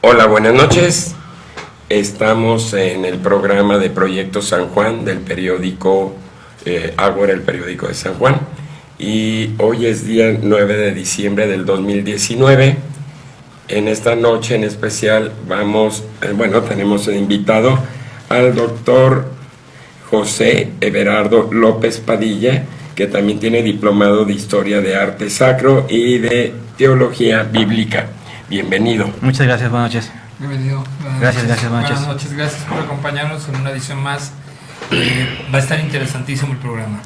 Hola, buenas noches. Estamos en el programa de Proyecto San Juan del periódico Ágora, el periódico de San Juan. Y hoy es día 9 de diciembre del 2019. En esta noche en especial tenemos invitado al doctor José Everardo López Padilla, que también tiene diplomado de Historia de Arte Sacro y de Teología Bíblica. Bienvenido. Muchas gracias, buenas noches. Bienvenido. Gracias, buenas noches. Buenas noches, gracias por acompañarnos en una edición más. Va a estar interesantísimo el programa.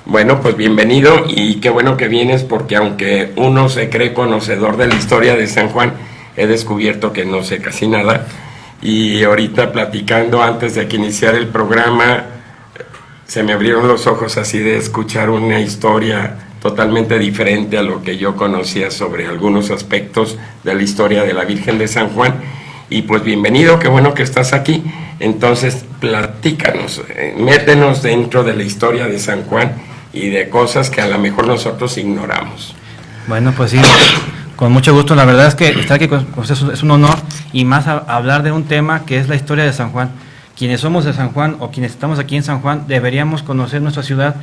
Bueno, pues bienvenido y qué bueno que vienes, porque aunque uno se cree conocedor de la historia de San Juan, he descubierto que no sé casi nada. Y ahorita platicando antes de que iniciara el programa, se me abrieron los ojos así de escuchar una historia totalmente diferente a lo que yo conocía sobre algunos aspectos de la historia de la Virgen de San Juan. Y pues bienvenido, qué bueno que estás aquí. Entonces platícanos, métenos dentro de la historia de San Juan y de cosas que a lo mejor nosotros ignoramos. Bueno, pues sí, con mucho gusto. La verdad es que estar aquí con ustedes es un honor, y más hablar de un tema que es la historia de San Juan. Quienes somos de San Juan o quienes estamos aquí en San Juan deberíamos conocer nuestra ciudad,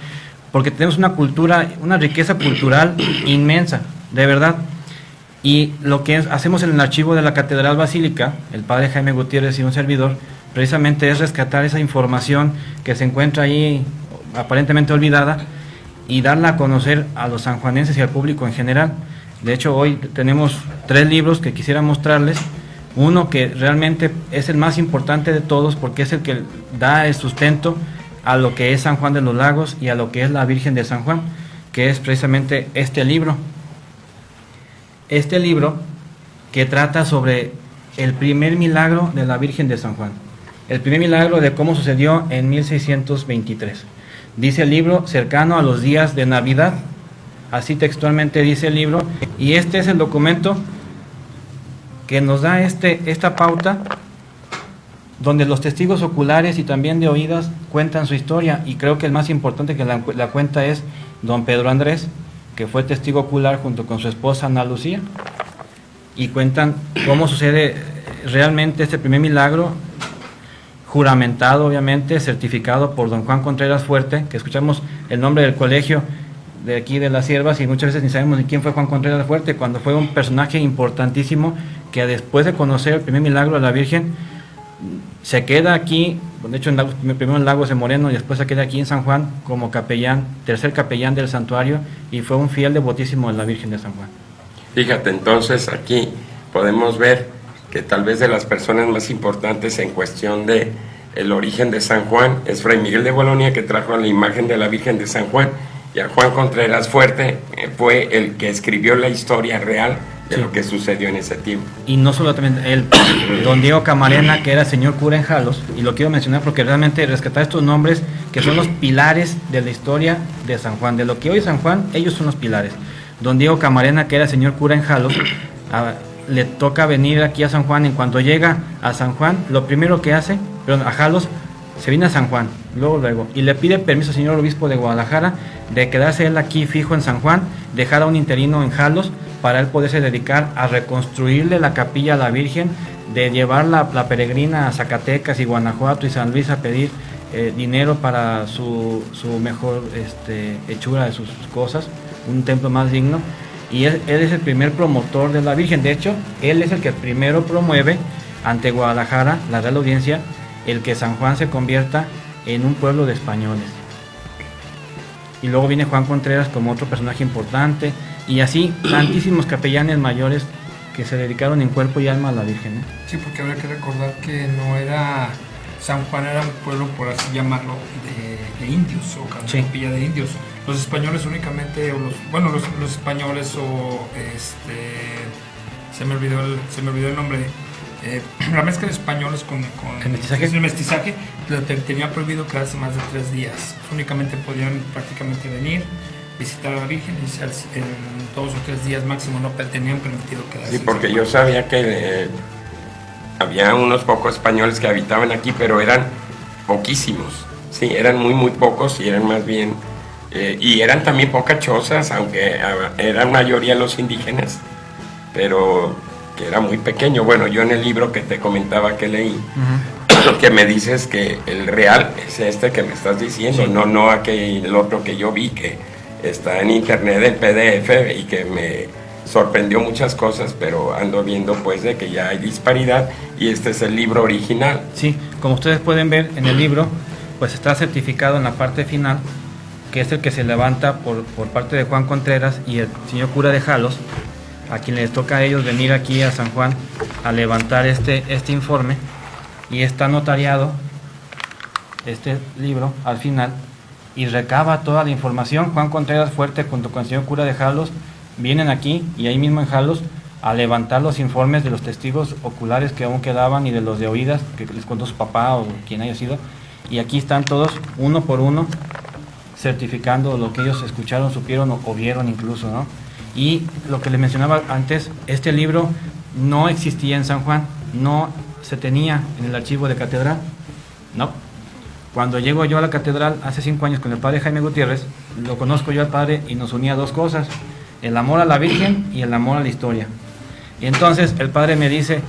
porque tenemos una cultura, una riqueza cultural inmensa, de verdad. Y lo que hacemos en el archivo de la Catedral Basílica, el padre Jaime Gutiérrez y un servidor, precisamente es rescatar esa información que se encuentra ahí aparentemente olvidada y darla a conocer a los sanjuanenses y al público en general. De hecho, hoy tenemos 3 libros que quisiera mostrarles. Uno que realmente es el más importante de todos, porque es el que da el sustento a lo que es San Juan de los Lagos y a lo que es la Virgen de San Juan, que es precisamente este libro. Este libro que trata sobre el primer milagro de la Virgen de San Juan. El primer milagro de cómo sucedió en 1623. Dice el libro, cercano a los días de Navidad. Así textualmente dice el libro. Y este es el documento que nos da esta pauta, donde los testigos oculares y también de oídas cuentan su historia. Y creo que el más importante que la cuenta es don Pedro Andrés, que fue testigo ocular junto con su esposa Ana Lucía, y cuentan cómo sucede realmente este primer milagro, juramentado obviamente, certificado por don Juan Contreras Fuerte, que escuchamos el nombre del colegio de aquí de las Siervas y muchas veces ni sabemos ni quién fue Juan Contreras Fuerte, cuando fue un personaje importantísimo que después de conocer el primer milagro de la Virgen se queda aquí, de hecho primero en Lagos de Moreno y después se queda aquí en San Juan como capellán, tercer capellán del santuario, y fue un fiel devotísimo de la Virgen de San Juan. Fíjate, entonces aquí podemos ver que tal vez de las personas más importantes en cuestión de el origen de San Juan es Fray Miguel de Bolonia, que trajo la imagen de la Virgen de San Juan, y a Juan Contreras Fuerte fue el que escribió la historia real de lo que sucedió en ese tiempo. Y no solo también don Diego Camarena, que era señor cura en Jalos, y lo quiero mencionar porque realmente rescatar estos nombres que son los pilares de la historia de San Juan, de lo que hoy es San Juan, ellos son los pilares. Don Diego Camarena, que era señor cura en Jalos, le toca venir aquí a San Juan. En cuanto llega a San Juan, lo primero que hace, a Jalos, se viene a San Juan, luego, y le pide permiso al señor obispo de Guadalajara de quedarse él aquí fijo en San Juan, dejar a un interino en Jalos, para él poderse dedicar a reconstruirle la capilla a la Virgen, de llevar la peregrina a Zacatecas y Guanajuato y San Luis a pedir dinero para su mejor hechura de sus cosas, un templo más digno. Y él es el primer promotor de la Virgen. De hecho, él es el que primero promueve ante Guadalajara, la Real Audiencia, el que San Juan se convierta en un pueblo de españoles. Y luego viene Juan Contreras como otro personaje importante, y así tantísimos capellanes mayores que se dedicaron en cuerpo y alma a la Virgen, ¿eh? Sí, porque habría que recordar que no era, San Juan era un pueblo, por así llamarlo, de indios, o capilla de indios. Los españoles únicamente, los españoles se me olvidó el nombre. La mezcla de españoles con el mestizaje tenía prohibido quedarse más de 3 días. Únicamente podían prácticamente venir, visitar a la Virgen y en 2 o 3 días máximo no tenían permitido quedarse. Sí, porque yo sabía que había unos pocos españoles que habitaban aquí, pero eran poquísimos. Sí, eran muy pocos, y eran más bien y eran también pocas chozas, aunque eran mayoría los indígenas, pero que era muy pequeño. Bueno, yo en el libro que te comentaba que leí, que me dices que el real es este que me estás diciendo, Sí. no aquel el otro que yo vi que está en internet en PDF y que me sorprendió muchas cosas, pero ando viendo pues de que ya hay disparidad y este es el libro original. Sí, como ustedes pueden ver en el libro, pues está certificado en la parte final, que es el que se levanta por parte de Juan Contreras y el señor cura de Jalos, a quien les toca a ellos venir aquí a San Juan a levantar este informe, y está notariado este libro al final y recaba toda la información. Juan Contreras Fuerte junto con el señor cura de Jalos vienen aquí y ahí mismo en Jalos a levantar los informes de los testigos oculares que aún quedaban y de los de oídas que les contó su papá o quien haya sido, y aquí están todos uno por uno certificando lo que ellos escucharon, supieron o vieron incluso, ¿no? Y lo que les mencionaba antes, este libro no existía en San Juan, no se tenía en el archivo de catedral, no. Cuando llego yo a la catedral hace 5 años con el padre Jaime Gutiérrez, lo conozco yo al padre y nos unía 2 cosas, el amor a la Virgen y el amor a la historia. Y entonces el padre me dice,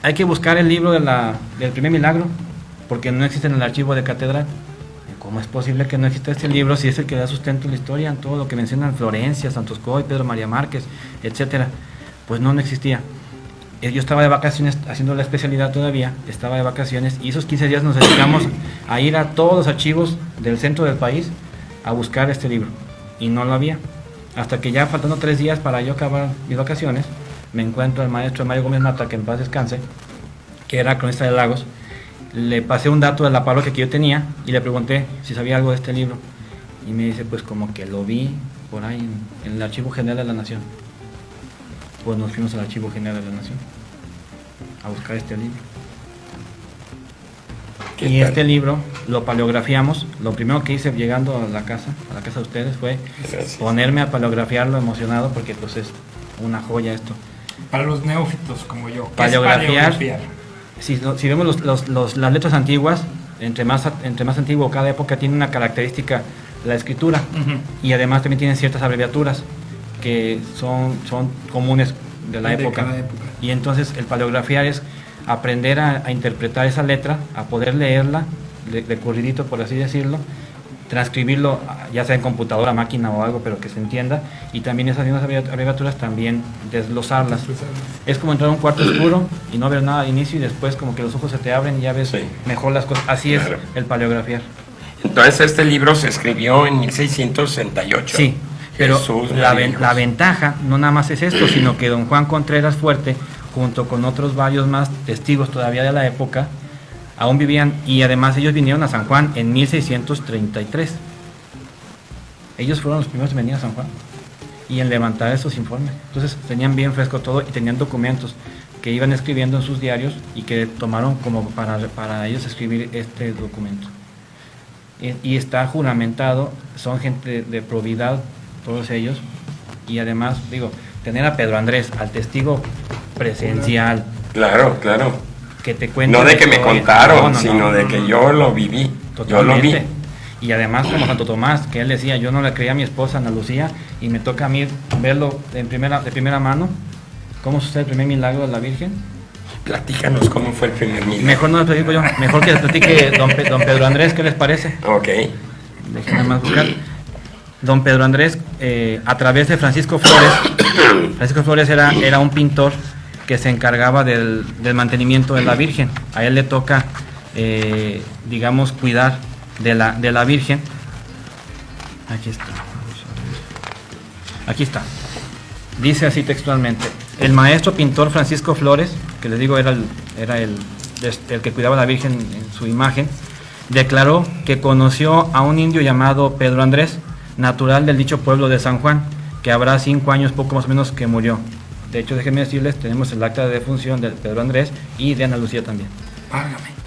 hay que buscar el libro del primer milagro, porque no existe en el archivo de catedral. ¿Cómo es posible que no exista este libro si es el que da sustento a la historia, en todo lo que mencionan Florencia, Santos Coy, Pedro María Márquez, etcétera? Pues no existía. Yo estaba de vacaciones haciendo la especialidad todavía, estaba de vacaciones y esos 15 días nos dedicamos a ir a todos los archivos del centro del país a buscar este libro y no lo había. Hasta que ya faltando 3 días para yo acabar mis vacaciones, me encuentro al maestro Mario Gómez Mata, que en paz descanse, que era cronista de Lagos. Le pasé un dato de la parroquia que yo tenía y le pregunté si sabía algo de este libro. Y me dice, pues como que lo vi por ahí en el Archivo General de la Nación. Pues nos fuimos al Archivo General de la Nación a buscar este libro. Y este libro lo paleografiamos. Lo primero que hice llegando a la casa de ustedes, fue ponerme a paleografiarlo emocionado, porque pues es una joya esto. Para los neófitos como yo, ¿qué Paleografiar. es paleografiar? Si vemos las letras antiguas, entre más antiguo cada época tiene una característica la escritura, y además también tienen ciertas abreviaturas que son comunes de la época. Cada época. Y entonces el paleografiar es aprender a interpretar esa letra, a poder leerla de corridito, por así decirlo, transcribirlo ya sea en computadora, máquina o algo, pero que se entienda, y también esas mismas abreviaturas también desglosarlas. Es como entrar a un cuarto oscuro y no ver nada al inicio, y después como que los ojos se te abren y ya ves mejor las cosas. Así es el paleografiar. Entonces este libro se escribió en 1668. Sí, pero Jesús, la ventaja no nada más es esto, sino que don Juan Contreras Fuerte, junto con otros varios más testigos todavía de la época, aún vivían, y además ellos vinieron a San Juan en 1633. Ellos fueron los primeros en venir a San Juan y en levantar esos informes. Entonces tenían bien fresco todo y tenían documentos que iban escribiendo en sus diarios y que tomaron como para ellos escribir este documento. Y está juramentado, son gente de probidad todos ellos, y además, digo, tener a Pedro Andrés, al testigo presencial. Claro, claro. Que te cuente. No de que me contaron, sino de que yo lo viví. Totalmente. Yo lo vi. Y además como Santo Tomás, que él decía, yo no le creía a mi esposa Ana Lucía, y me toca a mí verlo de primera mano. ¿Cómo sucede el primer milagro de la Virgen? Platícanos cómo fue el primer milagro. Mejor no lo platico yo, mejor que les platique don Pedro Andrés, ¿qué les parece? Ok. Déjenme más buscar. Don Pedro Andrés, a través de Francisco Flores, Francisco Flores era un pintor que se encargaba del mantenimiento de la Virgen. A él le toca, digamos, cuidar de la Virgen. Aquí está. Dice así textualmente: el maestro pintor Francisco Flores, que les digo era el que cuidaba a la Virgen en su imagen, declaró que conoció a un indio llamado Pedro Andrés, natural del dicho pueblo de San Juan, que habrá 5 años poco más o menos que murió. De hecho, déjenme decirles, tenemos el acta de defunción de Pedro Andrés y de Ana Lucía también.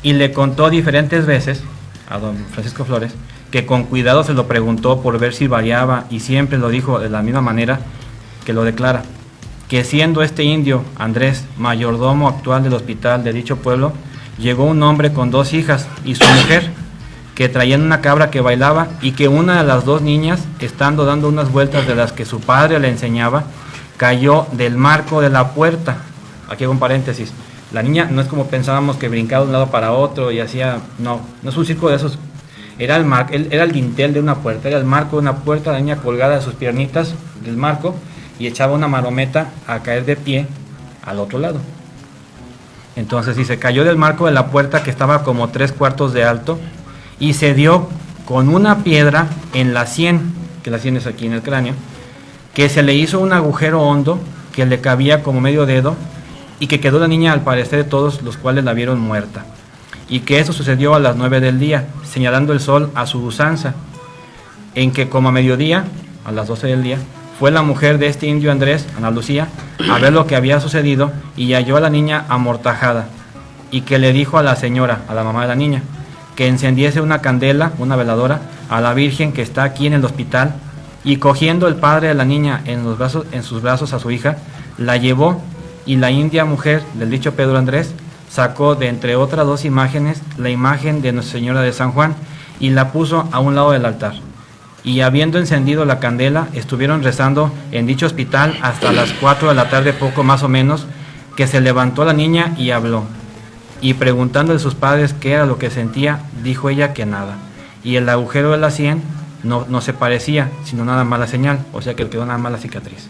Y le contó diferentes veces a don Francisco Flores que con cuidado se lo preguntó por ver si variaba, y siempre lo dijo de la misma manera que lo declara, que siendo este indio Andrés mayordomo actual del hospital de dicho pueblo, llegó un hombre con 2 hijas y su mujer, que traían una cabra que bailaba, y que una de las 2 niñas, estando dando unas vueltas de las que su padre le enseñaba, cayó del marco de la puerta aquí hago un paréntesis, la niña no es como pensábamos que brincaba de un lado para otro y hacía, no es un circo de esos, era el dintel de una puerta, era el marco de una puerta, la niña colgada de sus piernitas del marco y echaba una marometa a caer de pie al otro lado. Entonces se cayó del marco de la puerta que estaba como 3/4 de alto y se dio con una piedra en la sien, que la sien es aquí en el cráneo, que se le hizo un agujero hondo que le cabía como medio dedo y que quedó la niña al parecer de todos los cuales la vieron muerta. Y que eso sucedió a las 9 del día, señalando el sol a su usanza, en que como a mediodía, a las 12 del día, fue la mujer de este indio Andrés, Ana Lucía, a ver lo que había sucedido y halló a la niña amortajada y que le dijo a la señora, a la mamá de la niña, que encendiese una candela, una veladora, a la Virgen que está aquí en el hospital y cogiendo el padre de la niña en sus brazos a su hija, la llevó y la india mujer del dicho Pedro Andrés sacó de entre otras 2 imágenes la imagen de Nuestra Señora de San Juan y la puso a un lado del altar. Y habiendo encendido la candela, estuvieron rezando en dicho hospital hasta las 4 de la tarde, poco más o menos, que se levantó la niña y habló. Y preguntando a sus padres qué era lo que sentía, dijo ella que nada. Y el agujero de la sien no se parecía, sino nada más la señal, o sea que le quedó nada más la cicatriz.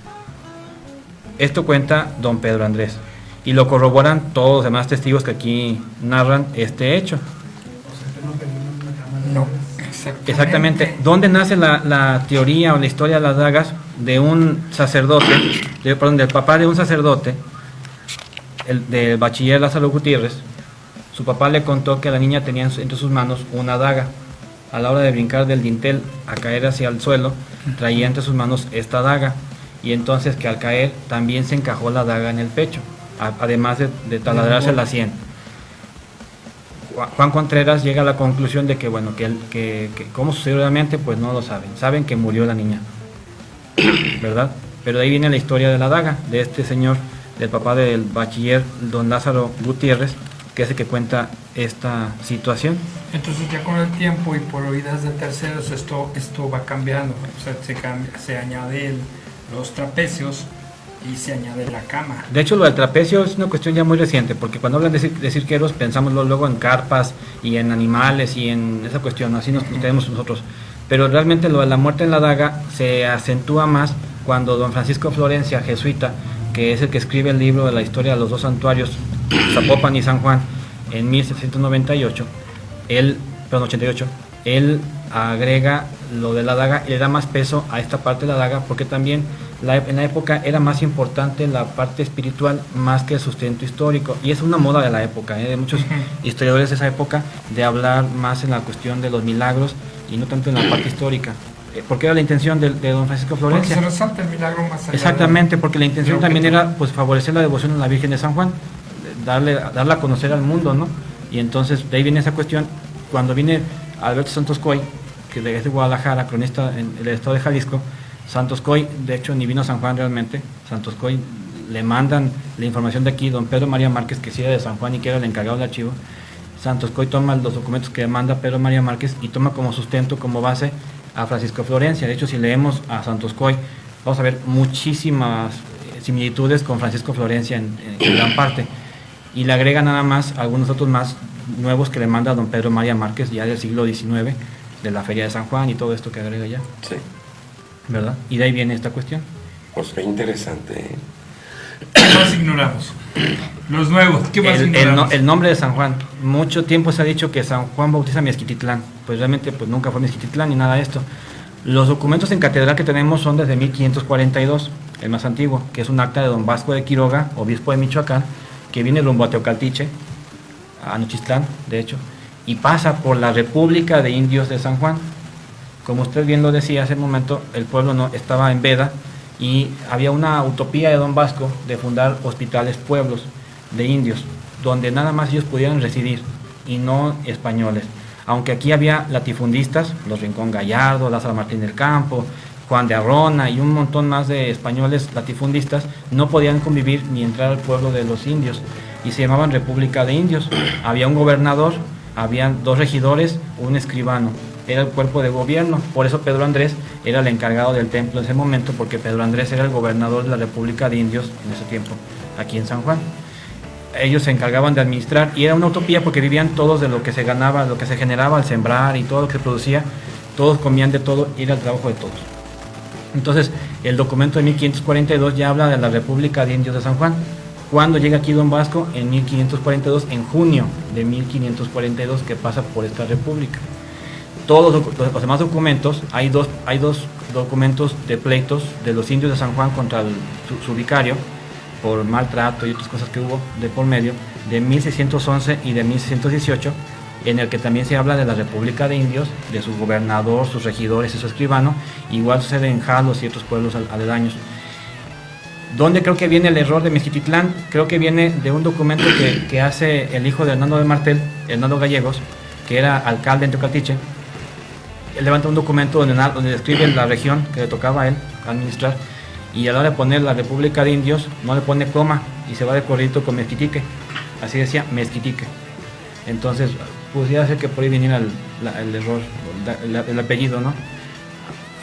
Esto cuenta don Pedro Andrés. Y lo corroboran todos los demás testigos que aquí narran este hecho. No. Exactamente. ¿Dónde nace la teoría o la historia de las dagas? De un sacerdote, del papá de un sacerdote, del bachiller Lázaro Gutiérrez. Su papá le contó que la niña tenía entre sus manos una daga. A la hora de brincar del dintel a caer hacia el suelo, traía entre sus manos esta daga. Y entonces que al caer también se encajó la daga en el pecho, además de taladrarse la sien. Juan Contreras llega a la conclusión de que, bueno, que cómo sucedió realmente, pues no lo saben. Saben que murió la niña, ¿verdad? Pero de ahí viene la historia de la daga, de este señor, del papá del bachiller don Lázaro Gutiérrez, que es el que cuenta esta situación. Entonces ya con el tiempo y por oídas de terceros esto va cambiando, o sea, se añaden los trapecios y se añade la cama. De hecho, lo del trapecio es una cuestión ya muy reciente, porque cuando hablan de cirqueros pensamos luego en carpas y en animales y en esa cuestión, así nos tenemos nosotros. Pero realmente lo de la muerte en la daga se acentúa más cuando don Francisco Florencia, jesuita, que es el que escribe el libro de la historia de los 2 santuarios, Zapopan y San Juan, en 1798, él agrega lo de la daga y le da más peso a esta parte de la daga, porque también en la época era más importante la parte espiritual más que el sustento histórico, y es una moda de la época, de muchos historiadores de esa época, de hablar más en la cuestión de los milagros y no tanto en la parte histórica, porque era la intención de don Francisco Florencia. Porque se resalta el milagro más allá. Exactamente, porque la intención también era pues favorecer la devoción a la Virgen de San Juan, darla a conocer al mundo, ¿no? Y entonces de ahí viene esa cuestión. Cuando viene Alberto Santos Coy, que es de Guadalajara, cronista en el estado de Jalisco, Santos Coy, de hecho ni vino a San Juan realmente, Santos Coy le mandan la información de aquí, don Pedro María Márquez, que sí era de San Juan y que era el encargado del archivo. Santos Coy toma los documentos que manda Pedro María Márquez y toma como sustento, como base a Francisco Florencia. De hecho, si leemos a Santos Coy, vamos a ver muchísimas similitudes con Francisco Florencia en gran parte, y le agrega nada más algunos otros más nuevos que le manda don Pedro María Márquez ya del siglo XIX, de la Feria de San Juan y todo esto que agrega ya. Sí. ¿Verdad? Y de ahí viene esta cuestión. Pues qué interesante, ¿eh? ¿Qué más ignoramos? Los nuevos, ¿qué más ignoramos? El nombre de San Juan. Mucho tiempo se ha dicho que San Juan bautiza Mezquititlán. Pues realmente pues nunca fue Mezquititlán ni nada de esto. Los documentos en catedral que tenemos son desde 1542, el más antiguo, que es un acta de don Vasco de Quiroga, obispo de Michoacán, que viene rumbo a Teocaltiche, a Nochistlán, de hecho, y pasa por la República de Indios de San Juan. Como usted bien lo decía hace un momento, el pueblo no estaba en veda y había una utopía de don Vasco de fundar hospitales pueblos de indios, donde nada más ellos pudieran residir y no españoles. Aunque aquí había latifundistas, los Rincón Gallardo, Lázaro Martín del Campo, Juan de Arrona y un montón más de españoles latifundistas, no podían convivir ni entrar al pueblo de los indios y se llamaban República de Indios. Había un gobernador, habían 2 regidores, un escribano. Era el cuerpo de gobierno. Por eso Pedro Andrés era el encargado del templo en ese momento, porque Pedro Andrés era el gobernador de la República de Indios en ese tiempo, aquí en San Juan. ellos se encargaban de administrar, y era una utopía porque vivían todos de lo que se ganaba, lo que se generaba al sembrar y todo lo que se producía, todos comían de todo y era el trabajo de todos. Entonces, el documento de 1542 ya habla de la República de Indios de San Juan. ¿Cuándo llega aquí Don Vasco? En 1542, en junio de 1542, que pasa por esta república. Todos los demás documentos, hay dos documentos de pleitos de los indios de San Juan contra su vicario, por maltrato y otras cosas que hubo de por medio, de 1611 y de 1618, en el que también se habla de la República de Indios, de su gobernador, sus regidores y su escribano. Igual sucede en Jalos y otros pueblos aledaños. ¿Dónde creo que viene el error de Mezquititlán? Creo que viene de un documento que hace el hijo de Hernando de Martel, Hernando Gallegos, que era alcalde en Teocaltiche. Él levanta un documento donde describe la región que le tocaba a él administrar, y a la hora de poner la República de Indios no le pone coma y se va de corridito con Mezquitique. Así decía, Mezquitique. Entonces pudiera ser que por ahí viniera el error, el apellido, ¿no?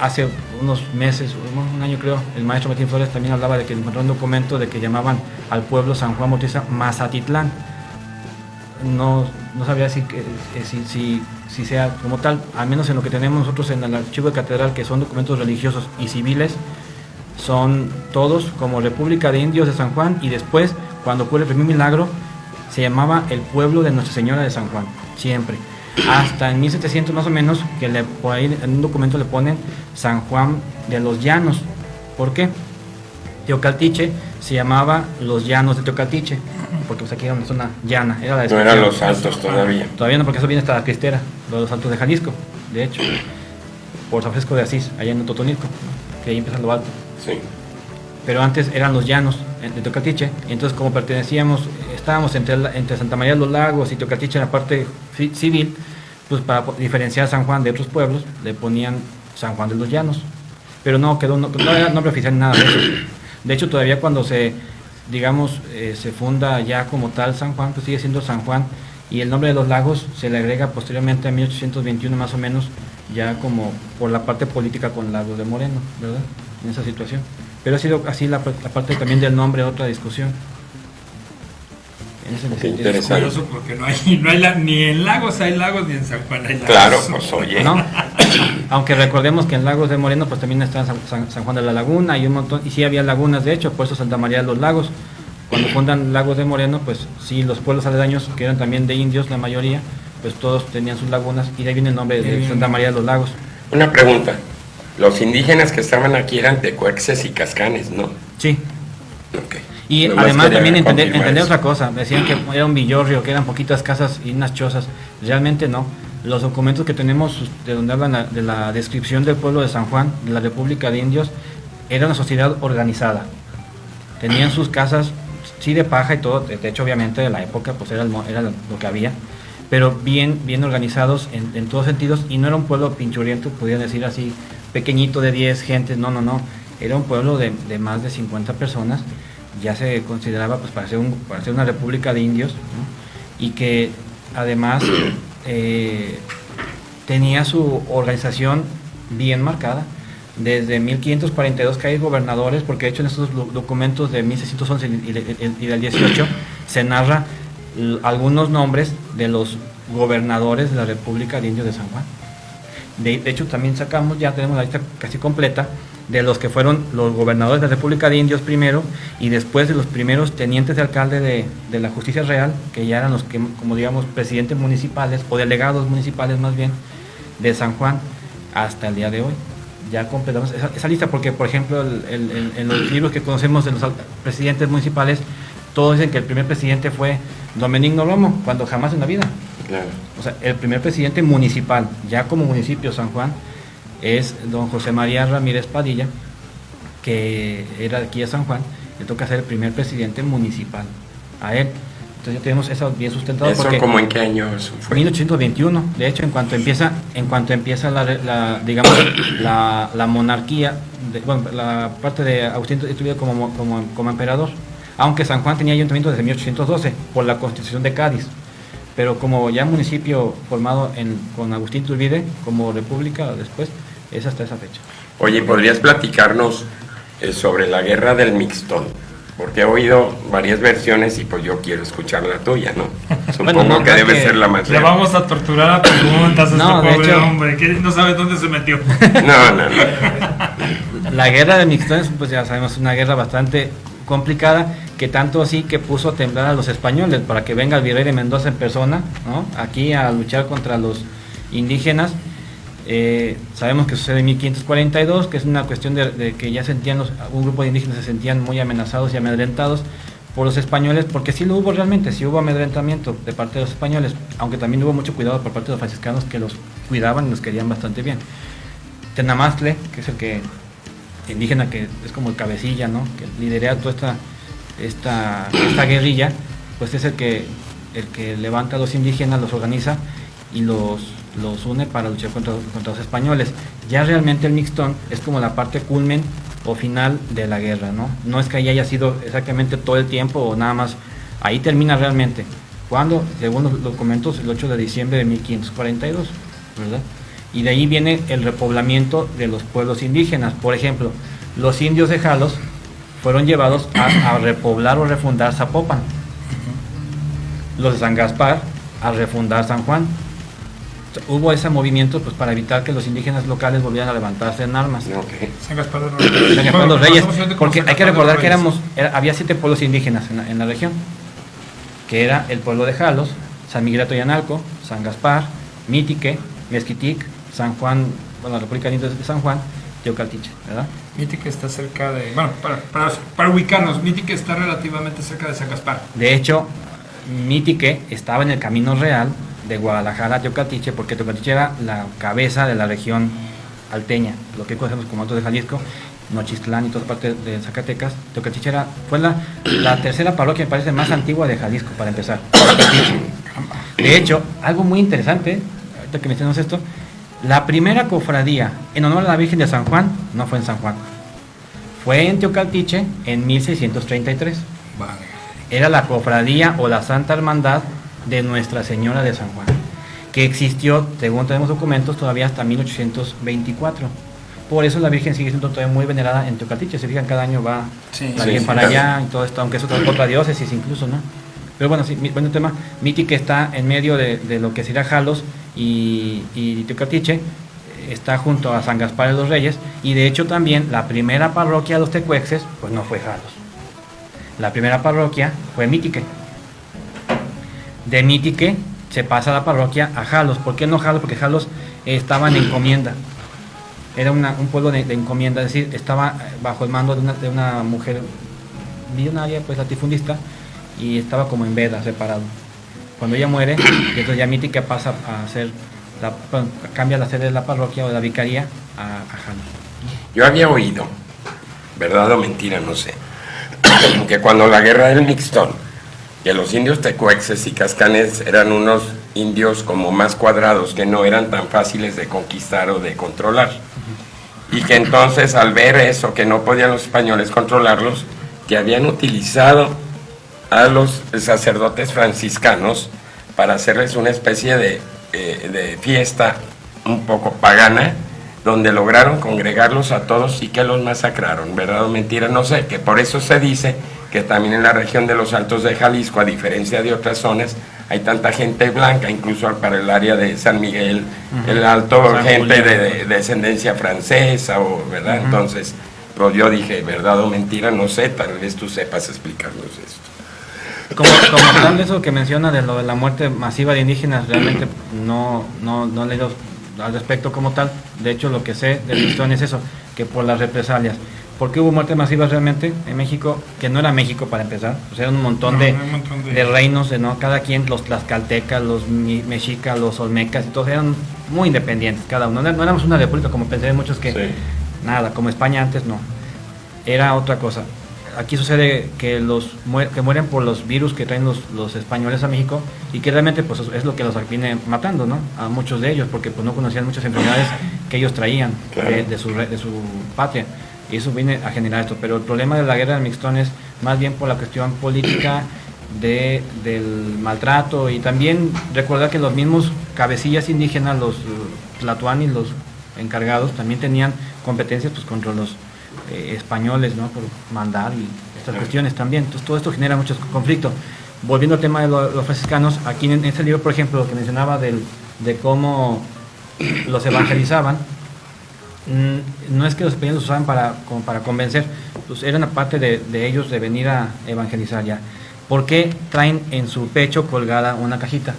Hace unos meses, un año creo, el maestro Martín Flores también hablaba de que encontró un documento de que llamaban al pueblo San Juan Bautista Mazatitlán. No sabría decir si sea como tal, al menos en lo que tenemos nosotros en el archivo de catedral, que son documentos religiosos y civiles, son todos como República de Indios de San Juan, y después, cuando ocurre el primer milagro, se llamaba el pueblo de Nuestra Señora de San Juan, siempre. Hasta en 1700 más o menos, que por ahí en un documento le ponen San Juan de los Llanos. ¿Por qué? Teocaltiche se llamaba Los Llanos de Teocaltiche, porque pues aquí era una zona llana. Era la no eran los Altos todavía. Todavía no, porque eso viene hasta la Cristera, los Altos de Jalisco, de hecho, por San Francisco de Asís, allá en Totonilco, que ahí empieza lo alto. Sí. Pero antes eran los Llanos de Teocaltiche, y entonces como estábamos entre Santa María de los Lagos y Teocaltiche en la parte civil, pues para diferenciar San Juan de otros pueblos, le ponían San Juan de los Llanos. Pero no era nombre oficial ni nada de eso. De hecho, todavía cuando se funda ya como tal San Juan, pues sigue siendo San Juan, y el nombre de los lagos se le agrega posteriormente a 1821 más o menos, ya como por la parte política con Lagos de Moreno, ¿verdad? En esa situación. Pero ha sido así la parte también del nombre, otra discusión. Qué interesante. Es curioso porque ni en Lagos hay lagos, ni en San Juan hay lagos. Claro, pues oye. ¿No? Aunque recordemos que en Lagos de Moreno pues también está San Juan de la Laguna y un montón, y sí había lagunas de hecho, por eso Santa María de los Lagos. Cuando fundan Lagos de Moreno, pues sí, los pueblos aledaños, que eran también de indios la mayoría, pues todos tenían sus lagunas, y de ahí viene el nombre de Santa María de los Lagos. Una pregunta. Los indígenas que estaban aquí eran tecuexes y cascanes, ¿no? Sí. Okay. Y Nomás además también entender eso. otra cosa. Decían que era un villorrio, que eran poquitas casas y unas chozas. Realmente no. Los documentos que tenemos de donde hablan de la descripción del pueblo de San Juan, de la República de Indios, era una sociedad organizada. Tenían sus casas, sí, de paja y todo. De hecho, obviamente, de la época, pues era lo que había. Pero bien organizados en todos sentidos. Y no era un pueblo pinchurriento, podrían decir así, pequeñito de 10 gentes. No. Era un pueblo de más de 50 personas. Ya se consideraba pues para ser una república de indios, ¿no? Y que además tenía su organización bien marcada. Desde 1542 que hay gobernadores, porque de hecho en estos documentos de 1611 y del 18 se narra algunos nombres de los gobernadores de la República de Indios de San Juan. De hecho también ya tenemos la lista casi completa de los que fueron los gobernadores de la República de Indios primero, y después de los primeros tenientes de alcalde de la Justicia Real, que ya eran los que, como digamos, presidentes municipales o delegados municipales más bien de San Juan, hasta el día de hoy. Ya completamos esa lista, porque por ejemplo en los libros que conocemos de los presidentes municipales, todos dicen que el primer presidente fue don Benigno Romo, cuando jamás en la vida. Claro. O sea, el primer presidente municipal, ya como municipio San Juan, es don José María Ramírez Padilla, que era de aquí de San Juan. Le toca ser el primer presidente municipal a él. Entonces ya tenemos eso bien sustentado. ¿Eso como en qué año fue? 1821. De hecho, en cuanto empieza la monarquía, la parte de Agustín Iturbide como emperador, aunque San Juan tenía ayuntamiento desde 1812 por la Constitución de Cádiz, pero como ya municipio formado con Agustín Iturbide como república después, es hasta esa fecha. Oye, ¿podrías platicarnos sobre la guerra del Mixtón? Porque he oído varias versiones y pues yo quiero escuchar la tuya, ¿no? Supongo Bueno, no, que no, debe que ser la más Le real. vamos a torturar a preguntas a No, este de pobre hecho- hombre, que no sabe dónde se metió. No. La guerra de Mixtones, pues ya sabemos, una guerra bastante complicada, que tanto así que puso a temblar a los españoles para que venga el virrey de Mendoza en persona, ¿no? Aquí a luchar contra los indígenas. Sabemos que sucede en 1542, que es una cuestión de que ya sentían un grupo de indígenas se sentían muy amenazados y amedrentados por los españoles, porque sí lo hubo realmente, sí hubo amedrentamiento de parte de los españoles, aunque también hubo mucho cuidado por parte de los franciscanos que los cuidaban y los querían bastante bien. Tenamaztle, que es el indígena que es como el cabecilla, ¿no? Que lidera toda esta guerrilla, pues es el que levanta a los indígenas, los organiza y los une para luchar contra los españoles. Ya realmente el Mixtón es como la parte culmen o final de la guerra, ¿no? No es que ahí haya sido exactamente todo el tiempo o nada más, ahí termina realmente. Cuando, según los documentos, el 8 de diciembre de 1542, ¿verdad? Y de ahí viene el repoblamiento de los pueblos indígenas. Por ejemplo, los indios de Jalos fueron llevados a repoblar o refundar Zapopan. Los de San Gaspar a refundar San Juan. Hubo ese movimiento pues para evitar que los indígenas locales volvieran a levantarse en armas. Okay. San Gaspar de los Reyes. San Gaspar de los Reyes, porque hay que recordar que éramos había 7 pueblos indígenas en la región, que era el pueblo de Jalos, San Miguel Atoyanalco, San Gaspar, Mitique, Mezquitic, San Juan, bueno, la República de Indios de San Juan, Teocaltiche, ¿verdad? Mitique está cerca de, bueno, para ubicarnos, Mitique está relativamente cerca de San Gaspar. De hecho, Mitique estaba en el camino real de Guadalajara a Teocaltiche, porque Teocaltiche era la cabeza de la región alteña, lo que conocemos como Alto de Jalisco, Nochistlán y toda parte de Zacatecas. Teocaltiche fue la tercera parroquia, me parece, más antigua de Jalisco, para empezar. De hecho, algo muy interesante, ahorita que mencionamos esto, la primera cofradía en honor a la Virgen de San Juan no fue en San Juan, fue en Teocaltiche en 1633. Vale. Era la cofradía o la Santa Hermandad de Nuestra Señora de San Juan, que existió, según tenemos documentos, todavía hasta 1824. Por eso la Virgen sigue siendo todavía muy venerada en Teocaltiche. Se fijan, cada año va la Virgen para allá y todo esto, aunque es otra diócesis incluso, ¿no? Pero bueno, sí, buen tema. Mitique está en medio de lo que sería Jalos y Teocaltiche, está junto a San Gaspar de los Reyes, y de hecho también la primera parroquia de los tecuexes, pues no fue Jalos. La primera parroquia fue Mitique. De Mitique se pasa la parroquia a Jalos. ¿Por qué no Jalos? Porque Jalos estaba en encomienda. Era un pueblo de encomienda, es decir, estaba bajo el mando de una mujer millonaria, pues latifundista, y estaba como en veda, separado. Cuando ella muere, entonces ya Mitique pasa a ser, cambia la sede de la parroquia o de la vicaría a Jalos. Yo había oído, verdad o mentira, no sé, que cuando la guerra del Mixtón, que los indios tecuexes y cascanes eran unos indios como más cuadrados, que no eran tan fáciles de conquistar o de controlar. Y que entonces al ver eso, que no podían los españoles controlarlos, que habían utilizado a los sacerdotes franciscanos para hacerles una especie de fiesta un poco pagana, donde lograron congregarlos a todos y que los masacraron, ¿verdad o mentira? No sé, que por eso se dice que también en la región de los Altos de Jalisco, a diferencia de otras zonas, hay tanta gente blanca, incluso para el área de San Miguel, el Alto, San gente Julián, de descendencia francesa, ¿verdad? Entonces, pues yo dije, ¿verdad o mentira? No sé, tal vez tú sepas explicarnos esto. Como tal, eso que menciona de lo de la muerte masiva de indígenas, realmente no he leído al respecto como tal. De hecho, lo que sé del Mixtón es eso, que por las represalias. ¿Por qué hubo muertes masivas realmente en México? Que no era México para empezar, o sea, eran un montón de reinos, ¿no? Cada quien, los tlaxcaltecas, los mexicas, los olmecas, y todos eran muy independientes, cada uno. No éramos una república, como pensaban muchos que nada, como España antes, no. Era otra cosa. Aquí sucede que que mueren por los virus que traen los españoles a México, y que realmente pues es lo que los viene matando, ¿no? A muchos de ellos, porque pues no conocían muchas enfermedades que ellos traían de su patria. Y eso viene a generar esto. Pero el problema de la guerra del Mixtón es más bien por la cuestión política del maltrato, y también recordar que los mismos cabecillas indígenas, los tlatoanis, los encargados, también tenían competencias pues contra los españoles, ¿no? Por mandar y estas cuestiones también. Entonces todo esto genera muchos conflictos. Volviendo al tema de los franciscanos, aquí en este libro, por ejemplo, lo que mencionaba de cómo los evangelizaban, no es que los españoles usaban como para convencer, pues era una parte de ellos de venir a evangelizar ya. ¿Por qué traen en su pecho colgada una cajita?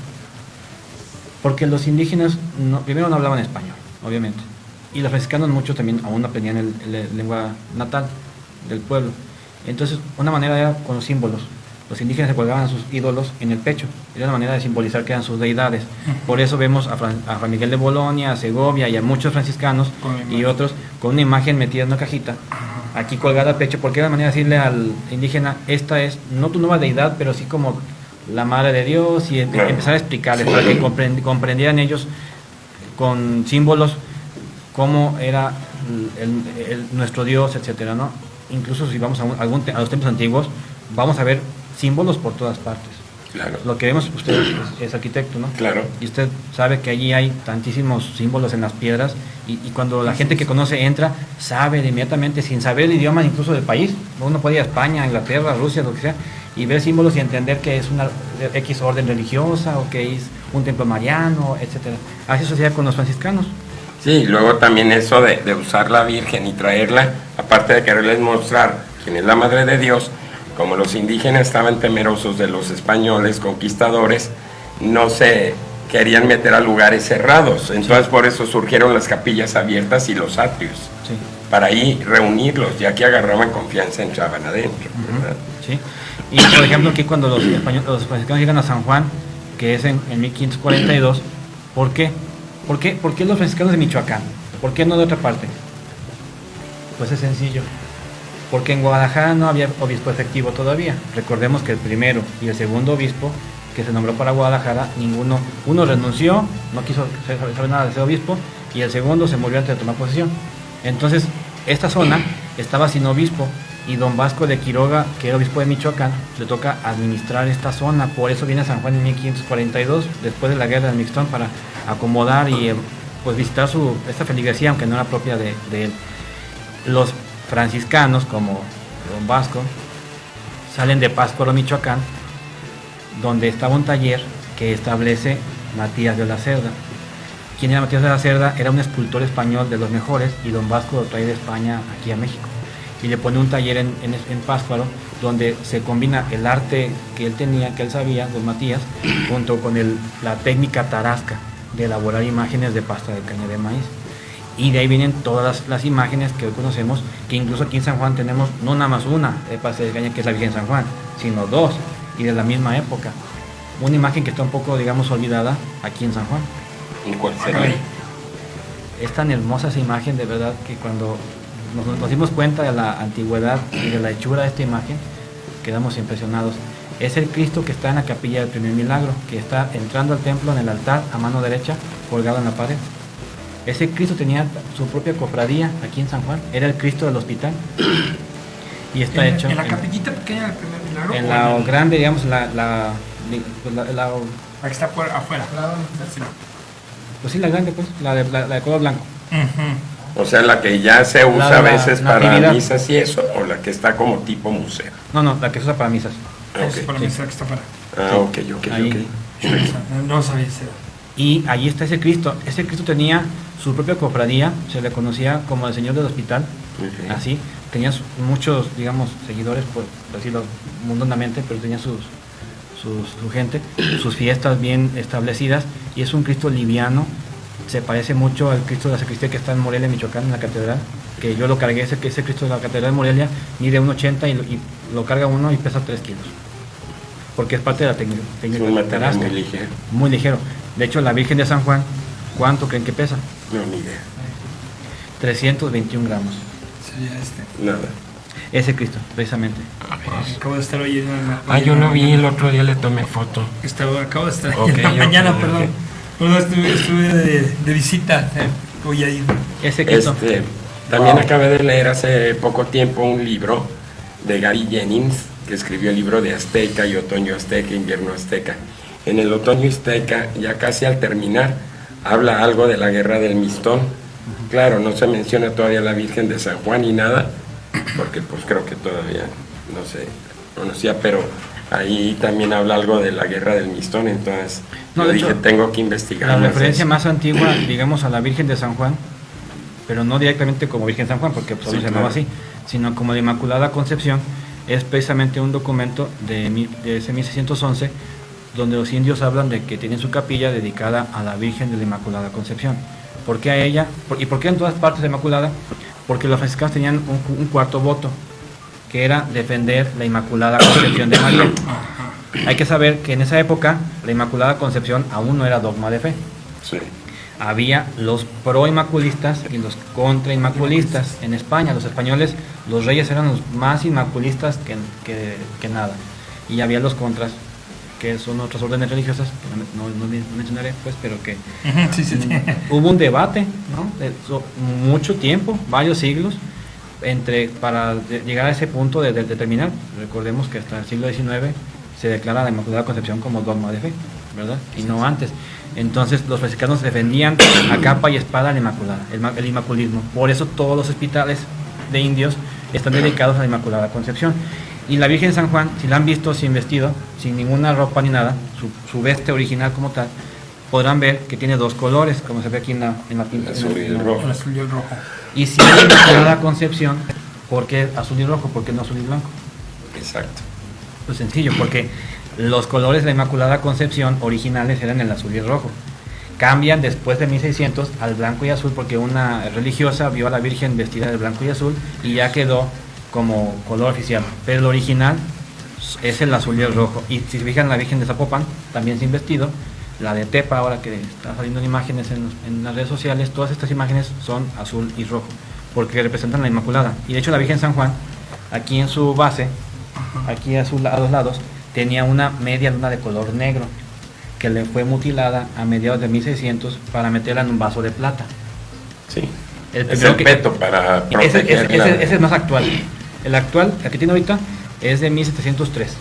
Porque los indígenas primero no hablaban español, obviamente, y los franciscanos muchos también aún no aprendían la lengua natal del pueblo. Entonces una manera era con los símbolos. Los indígenas se colgaban sus ídolos en el pecho, era una manera de simbolizar que eran sus deidades. Por eso vemos a Juan Miguel de Bolonia, a Segovia y a muchos franciscanos y otros con una imagen metida en una cajita, aquí colgada al pecho, porque era la manera de decirle al indígena: esta es no tu nueva deidad, pero sí como la madre de Dios, y empezar a explicarles para que comprendieran ellos con símbolos cómo era nuestro Dios, etcétera, ¿no? Incluso si vamos a los templos antiguos, vamos a ver símbolos por todas partes. Claro. Lo que vemos, usted es arquitecto, ¿no? Claro. Y usted sabe que allí hay tantísimos símbolos en las piedras, y cuando la gente que conoce entra, sabe inmediatamente, sin saber el idioma incluso del país. Uno puede ir a España, Inglaterra, Rusia, lo que sea, y ver símbolos y entender que es una X orden religiosa, o que es un templo mariano, etcétera. Así sucedía con los franciscanos. Sí, luego también eso de usar la Virgen y traerla, aparte de quererles mostrar quién es la Madre de Dios, como los indígenas estaban temerosos de los españoles conquistadores, no se querían meter a lugares cerrados. Entonces por eso surgieron las capillas abiertas y los atrios, Sí. para ahí reunirlos, ya que agarraban confianza, entraban adentro, ¿verdad? Sí. Y por ejemplo, aquí cuando los franciscanos llegan a San Juan, que es en 1542, ¿por qué? ¿Por qué los franciscanos de Michoacán? ¿Por qué no de otra parte? Pues es sencillo. Porque en Guadalajara no había obispo efectivo todavía. Recordemos que el primero y el segundo obispo que se nombró para Guadalajara, uno renunció, no quiso saber nada de ese obispo, y el segundo se murió antes de tomar posesión. Entonces, esta zona estaba sin obispo, y don Vasco de Quiroga, que era obispo de Michoacán, le toca administrar esta zona. Por eso viene a San Juan en 1542, después de la guerra del Mixtón, para acomodar y pues visitar esta feligresía, aunque no era propia de él. Los franciscanos, como don Vasco, salen de Pátzcuaro, Michoacán, donde estaba un taller que establece Matías de la Cerda. ¿Quién era Matías de la Cerda? Era un escultor español de los mejores, y don Vasco lo trae de España aquí a México. Y le pone un taller en Pátzcuaro, donde se combina el arte que él tenía, que él sabía, don Matías, junto con la técnica tarasca de elaborar imágenes de pasta de caña de maíz. Y de ahí vienen todas las imágenes que hoy conocemos, que incluso aquí en San Juan tenemos no nada más una de pasta de caña, que es la Virgen de San Juan, sino dos, y de la misma época. Una imagen que está un poco, digamos, olvidada aquí en San Juan. ¿Y cuál será? Es tan hermosa esa imagen, de verdad, que cuando nos dimos cuenta de la antigüedad y de la hechura de esta imagen, quedamos impresionados. Es el Cristo que está en la capilla del Primer Milagro, que está entrando al templo en el altar a mano derecha, colgado en la pared. Ese Cristo tenía su propia cofradía aquí en San Juan, era el Cristo del hospital. Y está hecho en la capillita pequeña del Primer Milagro. En la grande, digamos, la que está afuera. Pues sí, la grande, pues, la de color blanco. O sea, la que ya se usa a veces para Natividad. misas y eso, o la que está como tipo museo. No, la que se usa para misas. Es para mí que está afuera. Ah, ok. Ahí. No sabía ese. Y allí está ese Cristo. Ese Cristo tenía su propia cofradía, se le conocía como el Señor del Hospital, así. Tenía muchos, digamos, seguidores, por decirlo mundanamente, pero tenía su gente, sus fiestas bien establecidas, y es un Cristo liviano. Se parece mucho al Cristo de la Sacristía que está en Morelia, Michoacán, en la catedral, que yo lo cargué, ese Cristo de la catedral de Morelia mide 1.80 y lo carga uno y pesa 3 kilos, porque es parte de la técnica. Es un material muy ligero. Muy ligero. De hecho, la Virgen de San Juan, ¿cuánto creen que pesa? No, ni idea. 321 gramos. Sería Nada. Ese Cristo, precisamente. Acabo de estar oyendo. Yo lo vi, el otro día le tomé foto. Acabo de estar Ok, en la mañana, ok. perdón. Bueno, estuve de visita. Voy a ir. Ese Cristo. También acabé de leer hace poco tiempo un libro de Gary Jennings, que escribió el libro de Azteca y Otoño Azteca, Invierno Azteca. En el Otoño Azteca, ya casi al terminar, habla algo de la guerra del Mixtón. Claro, no se menciona todavía la Virgen de San Juan ni nada, porque pues creo que todavía no se conocía, pero ahí también habla algo de la guerra del Mistón, entonces No, yo de dije, hecho, tengo que investigar La más referencia eso. más antigua, digamos, a la Virgen de San Juan, pero no directamente como Virgen San Juan, porque pues, Sí, no se llamaba claro. así, sino como la Inmaculada Concepción, es precisamente un documento de ese 1611, donde los indios hablan de que tienen su capilla dedicada a la Virgen de la Inmaculada Concepción. ¿Por qué a ella? ¿Y por qué en todas partes de Inmaculada? Porque los franciscanos tenían un cuarto voto, que era defender la Inmaculada Concepción de María. Hay que saber que en esa época la Inmaculada Concepción aún no era dogma de fe. Sí. Había los pro-inmaculistas y los contra-inmaculistas. En España, los españoles, los reyes eran los más inmaculistas que nada. Y había los contras, que son otras órdenes religiosas, que no mencionaré, pues, pero que Sí. hubo un debate, ¿no? Mucho tiempo, varios siglos, para llegar a ese punto de determinar. Recordemos que hasta el siglo XIX se declara la Inmaculada Concepción como dogma de fe, ¿verdad? Y no antes. Entonces los franciscanos defendían a capa y espada la Inmaculada, el inmaculismo. Por eso todos los hospitales de indios están dedicados a la Inmaculada Concepción. Y la Virgen de San Juan, si la han visto sin vestido, sin ninguna ropa ni nada, su veste original como tal, podrán ver que tiene dos colores, como se ve aquí en la pintura. Azul y el rojo. El azul y el rojo. Y si es la Inmaculada Concepción, ¿por qué azul y rojo? ¿Por qué no azul y blanco? Exacto. Pues sencillo, porque los colores de la Inmaculada Concepción originales eran el azul y el rojo. Cambian después de 1600 al blanco y azul porque una religiosa vio a la Virgen vestida de blanco y azul y ya quedó como color oficial. Pero el original es el azul y el rojo. Y si se fijan, la Virgen de Zapopan, también sin vestido, la de Tepa, ahora que está saliendo en imágenes en las redes sociales, todas estas imágenes son azul y rojo, porque representan la Inmaculada. Y de hecho la Virgen San Juan, aquí en su base, aquí a los lados, tenía una media luna de color negro, que le fue mutilada a mediados de 1600 para meterla en un vaso de plata. Sí. El Es primero el peto para protegerla. Ese es más actual. El actual, el que tiene ahorita, es de 1703.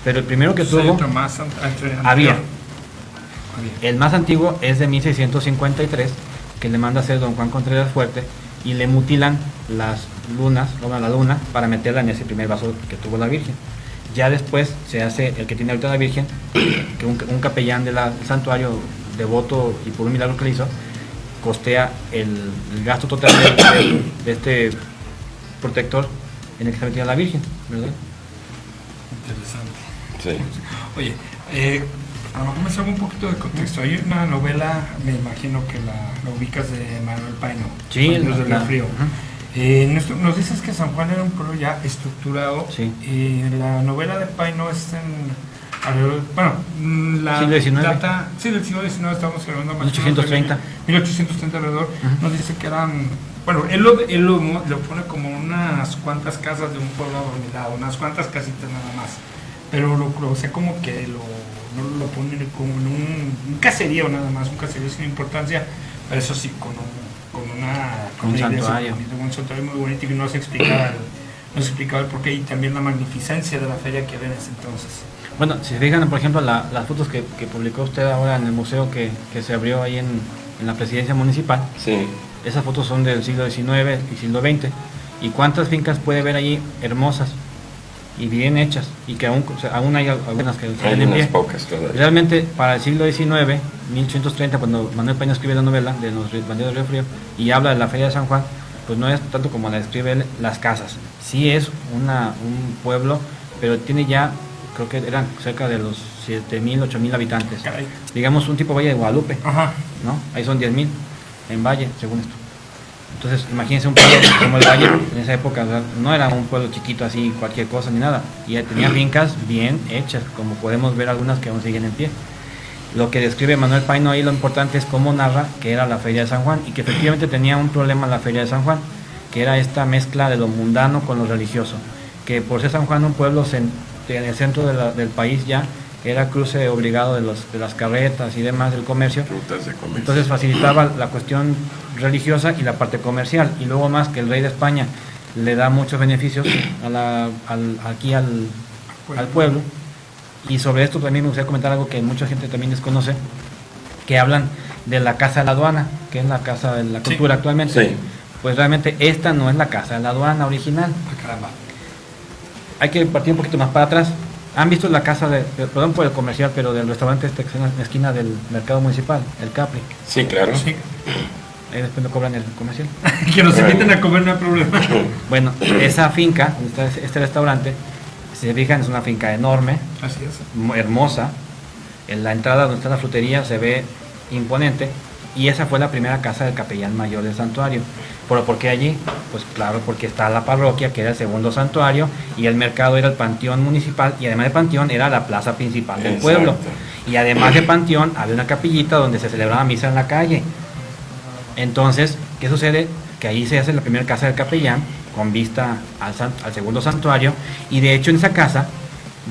Pero el primero que Hay tuvo, otro más había. El más antiguo es de 1653, que le manda a hacer don Juan Contreras Fuerte, y le mutilan las lunas, la luna, para meterla en ese primer vaso que tuvo la Virgen. Ya después se hace el que tiene ahorita la Virgen, que un capellán del santuario, devoto y por un milagro que le hizo, costea el gasto total de este protector en el que se metía la Virgen, ¿verdad? Interesante. Sí. Oye, a lo mejor me salgo un poquito de contexto. Hay una novela, me imagino que la ubicas, de Manuel Paino. Sí, Los del la- Frío. Ujú. Nos dices que San Juan era un pueblo ya estructurado. Sí. Y la novela de Paino es la Siglo XIX. data, sí, del siglo XIX, estamos hablando más 1830. 1830 alrededor. Ujú. Nos dice que eran, bueno, él lo pone como unas cuantas casas de un pueblo adormilado, unas cuantas casitas nada más. Pero o sea, como que no lo ponen como en un caserío nada más, un caserío sin importancia, pero eso sí, con Un una iglesia santuario. bonita, un santuario muy bonito, y no se explicaba el porqué, y también la magnificencia de la feria que había en ese entonces. Bueno, si se fijan, por ejemplo, las fotos que publicó usted ahora en el museo que se abrió ahí en la presidencia municipal, Sí. esas fotos son del siglo XIX y siglo XX. ¿Y cuántas fincas puede ver allí hermosas y bien hechas? Y que aún hay algunas que Hay salen en unas pie. pocas todavía. Realmente, para el siglo XIX, 1830, cuando Manuel Paino escribe la novela de los bandidos de Río Frío y habla de la Feria de San Juan, pues no es tanto como la describe él, las casas. Sí es un pueblo, pero tiene ya, creo que eran cerca de los 7,000, 8,000 habitantes. Caray. Digamos un tipo Valle de Guadalupe, Ajá. ¿no? Ahí son 10,000 en Valle, según esto. Entonces, imagínense un pueblo como el Valle, en esa época, ¿verdad? No era un pueblo chiquito así, cualquier cosa ni nada. Y tenía fincas bien hechas, como podemos ver algunas que aún siguen en pie. Lo que describe Manuel Paino ahí, lo importante es cómo narra que era la Feria de San Juan y que efectivamente tenía un problema la Feria de San Juan, que era esta mezcla de lo mundano con lo religioso. Que por ser San Juan un pueblo en el centro del país ya, era cruce obligado de las carretas y demás del comercio. Rutas de comercio. Entonces facilitaba la cuestión religiosa y la parte comercial. Y luego más que el rey de España le da muchos beneficios aquí al pueblo. Y sobre esto también me gustaría comentar algo que mucha gente también desconoce, que hablan de la Casa de la Aduana, que es la Casa de la Cultura actualmente. Sí. pues realmente esta no es la casa de la aduana original. Ah, caramba. Hay que partir un poquito más para atrás. ¿Han visto la casa perdón por el comercial, pero del restaurante que está en la esquina del mercado municipal, el Capri? Sí, claro. Sí. Ahí después me cobran el comercial. Que nos inviten a comer, no hay problema. Bueno, esa finca, donde está este restaurante, si se fijan, es una finca enorme, Así es. hermosa. En la entrada donde está la frutería se ve imponente. Y esa fue la primera casa del capellán mayor del santuario. ¿Pero por qué allí? Pues claro, porque está la parroquia, que era el segundo santuario, y el mercado era el panteón municipal, y además del panteón era la plaza principal del pueblo. Y además del panteón había una capillita donde se celebraba misa en la calle. Entonces, ¿qué sucede? Que ahí se hace la primera casa del capellán, con vista al segundo santuario, y de hecho en esa casa,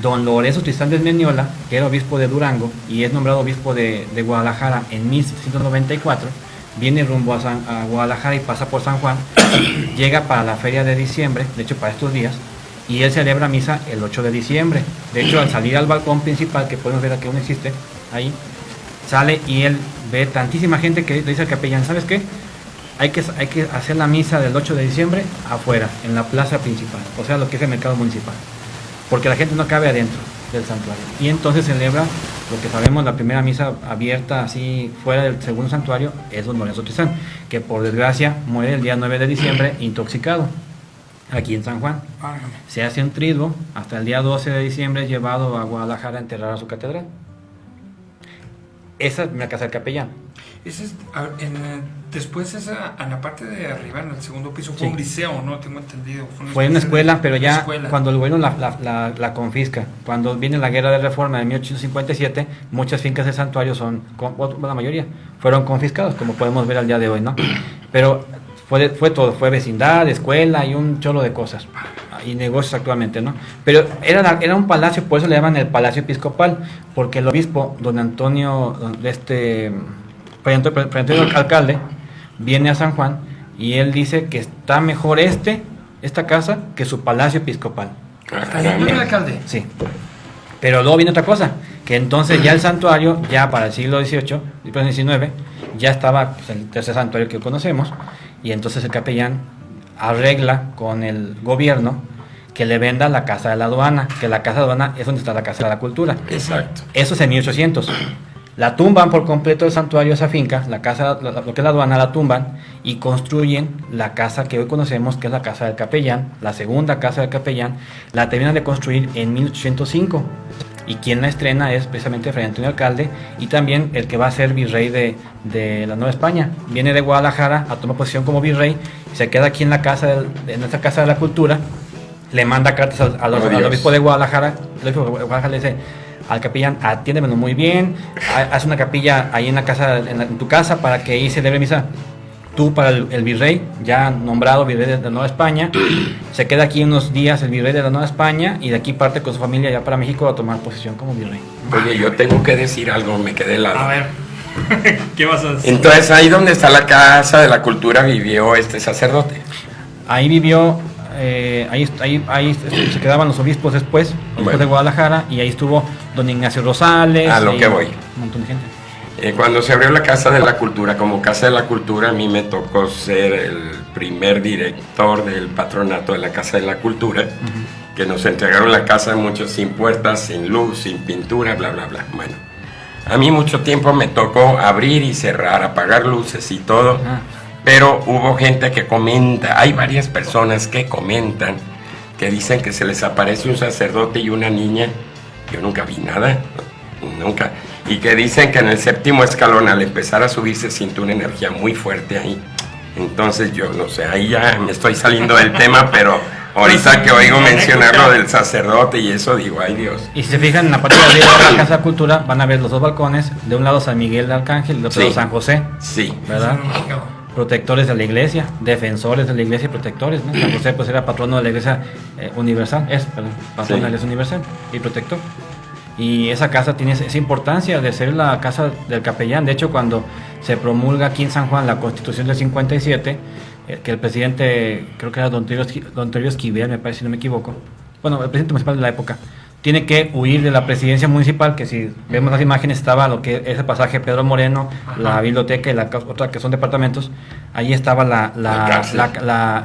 don Lorenzo Tristán de Meniola, que era obispo de Durango y es nombrado obispo de Guadalajara en 1694, viene rumbo a Guadalajara y pasa por San Juan, llega para la feria de diciembre, de hecho para estos días, y él celebra misa el 8 de diciembre. De hecho, al salir al balcón principal, que podemos ver aquí aún existe, ahí, sale y él ve tantísima gente que le dice al capellán, ¿sabes qué? Hay que hacer la misa del 8 de diciembre afuera, en la plaza principal, o sea, lo que es el mercado municipal, porque la gente no cabe adentro del santuario. Y entonces celebra lo que sabemos, la primera misa abierta así fuera del segundo santuario, es don Lorenzo Tristán, que por desgracia muere el día 9 de diciembre intoxicado, aquí en San Juan. Se hace un triduo, hasta el día 12 de diciembre es llevado a Guadalajara a enterrar a su catedral. Esa es la casa del capellán. Después en la parte de arriba, en el segundo piso, fue Sí. un liceo, ¿no? Tengo entendido. Fue una escuela, pero ya escuela. cuando el gobierno la confisca, cuando viene la guerra de reforma de 1857, muchas fincas de santuario la mayoría, fueron confiscadas, como podemos ver al día de hoy, ¿no? Pero fue todo, fue vecindad, escuela y un chorro de cosas, y negocios actualmente, ¿no? Pero era un palacio, por eso le llaman el Palacio Episcopal, porque el obispo, don Antonio, Fray Antonio Alcalde, viene a San Juan y él dice que está mejor esta casa que su palacio episcopal. ¿Ahí vive el alcalde? Sí. Pero luego viene otra cosa, que entonces ya el santuario, ya para el siglo XVIII, después del XIX, ya estaba pues, el tercer santuario que conocemos, y entonces el capellán arregla con el gobierno que le venda la casa de la aduana, que la casa de la aduana es donde está la casa de la cultura. Exacto. Eso es en 1800. La tumban por completo el santuario, esa finca, la casa, lo que es la aduana, la tumban y construyen la casa que hoy conocemos, que es la casa del capellán, la segunda casa del capellán. La terminan de construir en 1805 y quien la estrena es precisamente Fray Antonio Alcalde, y también el que va a ser virrey de la Nueva España. Viene de Guadalajara a tomar posición como virrey, se queda aquí en la casa en esta casa de la cultura, le manda cartas al obispo de Guadalajara. El obispo de Guadalajara le dice al capellán: atiéndemelo muy bien, haz una capilla ahí en la casa, en tu casa, para que ahí celebre misa. Tú para el virrey, ya nombrado virrey de la Nueva España, se queda aquí unos días el virrey de la Nueva España, y de aquí parte con su familia ya para México a tomar posesión como virrey. Oye, yo tengo que decir algo, me quedé helado. A ver, ¿qué vas a decir? Entonces, ahí donde está la casa de la cultura vivió este sacerdote. Ahí vivió, ahí se quedaban los obispos después de Guadalajara, y ahí estuvo don Ignacio Rosales. A lo que voy. Un montón de gente. Cuando se abrió la Casa de la Cultura, como Casa de la Cultura, a mí me tocó ser el primer director del patronato de la Casa de la Cultura, que nos entregaron la casa muchos sin puertas, sin luz, sin pintura, bla, bla, bla. Bueno, a mí mucho tiempo me tocó abrir y cerrar, apagar luces y todo, pero hubo gente que comenta, hay varias personas que comentan, que dicen que se les aparece un sacerdote y una niña. Yo nunca vi nada, nunca. Y que dicen que en el séptimo escalón, al empezar a subir, se siente una energía muy fuerte ahí. Entonces yo no sé, ahí ya me estoy saliendo del tema, pero ahorita que oigo mencionar lo del sacerdote y eso, digo, ay Dios. Y si se fijan en la parte de arriba de la Casa de la Cultura, van a ver los dos balcones, de un lado San Miguel de Arcángel y del otro lado San José. Sí. ¿Verdad? Protectores de la iglesia, defensores de la iglesia y protectores, ¿no? San José pues era patrono de la iglesia universal, patrono de la iglesia universal y protector. Y esa casa tiene esa importancia de ser la casa del capellán. De hecho, cuando se promulga aquí en San Juan la Constitución del 57, que el presidente, creo que era don Toribio Esquivel, me parece, si no me equivoco, bueno, el presidente municipal de la época, tiene que huir de la presidencia municipal, que si vemos las imágenes estaba lo que ese pasaje Pedro Moreno, la biblioteca y la otra que son departamentos, ahí estaba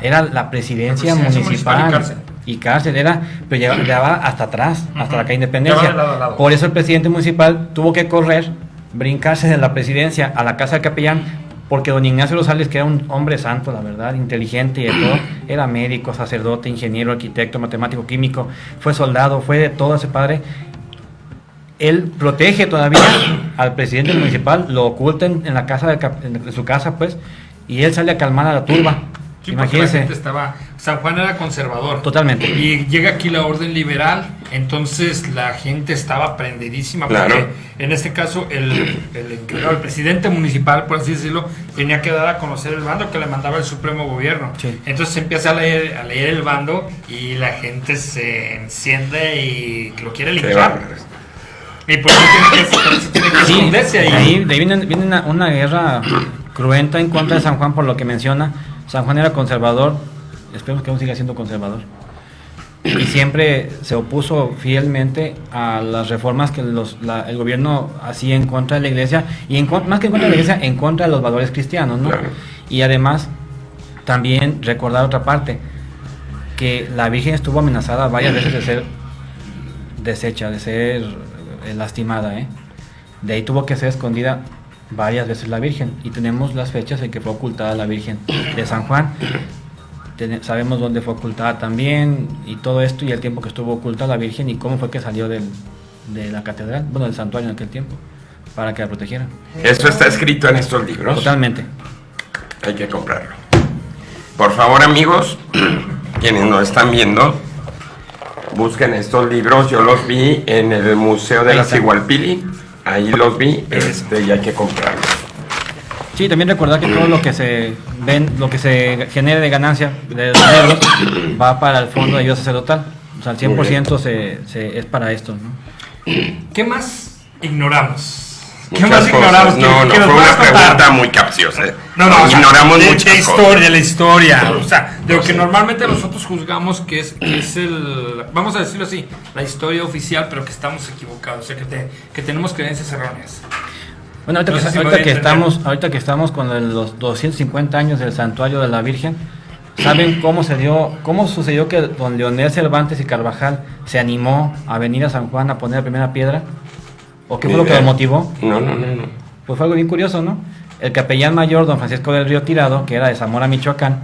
era la presidencia municipal y cárcel era, pero llegaba hasta atrás, hasta la calle Independencia. Lado. Por eso el presidente municipal tuvo que correr, brincarse de la presidencia a la casa del capellán, porque don Ignacio Rosales, que era un hombre santo, la verdad, inteligente y de todo, era médico, sacerdote, ingeniero, arquitecto, matemático, químico, fue soldado, fue de todo ese padre. Él protege todavía al presidente municipal, lo oculta en la casa en su casa, pues, y él sale a calmar a la turba. Sí, Imagínense. San Juan era conservador. Totalmente. Y llega aquí la orden liberal, entonces la gente estaba prendidísima. Claro. Porque en este caso el presidente municipal, por así decirlo, tenía que dar a conocer el bando que le mandaba el Supremo Gobierno. Sí. Entonces se empieza a leer el bando y la gente se enciende y lo quiere linchar. Y por eso tiene que esconderse ahí. De ahí viene una guerra cruenta en contra de San Juan, por lo que menciona. San Juan era conservador, esperemos que aún siga siendo conservador, y siempre se opuso fielmente a las reformas que el gobierno hacía en contra de la iglesia, y más que en contra de la iglesia, en contra de los valores cristianos, ¿no? Claro. Y además, también recordar otra parte, que la Virgen estuvo amenazada varias veces de ser deshecha, de ser lastimada, ¿eh? De ahí tuvo que ser escondida varias veces la Virgen, y tenemos las fechas en que fue ocultada la Virgen de San Juan. Sabemos dónde fue ocultada también, y todo esto, y el tiempo que estuvo oculta la Virgen, y cómo fue que salió de la catedral, bueno, del santuario en aquel tiempo, para que la protegieran. ¿Eso está escrito en estos libros? Totalmente. Hay que comprarlo. Por favor, amigos, quienes nos están viendo, busquen estos libros. Yo los vi en el Museo de la Sigualpili. Ahí los vi, y hay que comprarlos. Sí, también recordar que todo lo que se genere de ganancia de los libros va para el fondo de ayuda sacerdotal. O sea, el 100% es para esto, ¿no? ¿Qué más ignoramos? ¿Qué más ignoramos? No, fue una pregunta muy capciosa. Ignoramos muchas cosas. De la historia. O sea, de lo que normalmente nosotros juzgamos que es el, vamos a decirlo así, la historia oficial, pero que estamos equivocados, o sea, que tenemos creencias erróneas. Bueno, ahorita que estamos con los 250 años del santuario de la Virgen, ¿saben cómo sucedió que don Leonel Cervantes y Carvajal se animó a venir a San Juan a poner la primera piedra? ¿O qué fue lo que lo motivó? No. Pues fue algo bien curioso, ¿no? El capellán mayor, don Francisco del Río Tirado, que era de Zamora, Michoacán,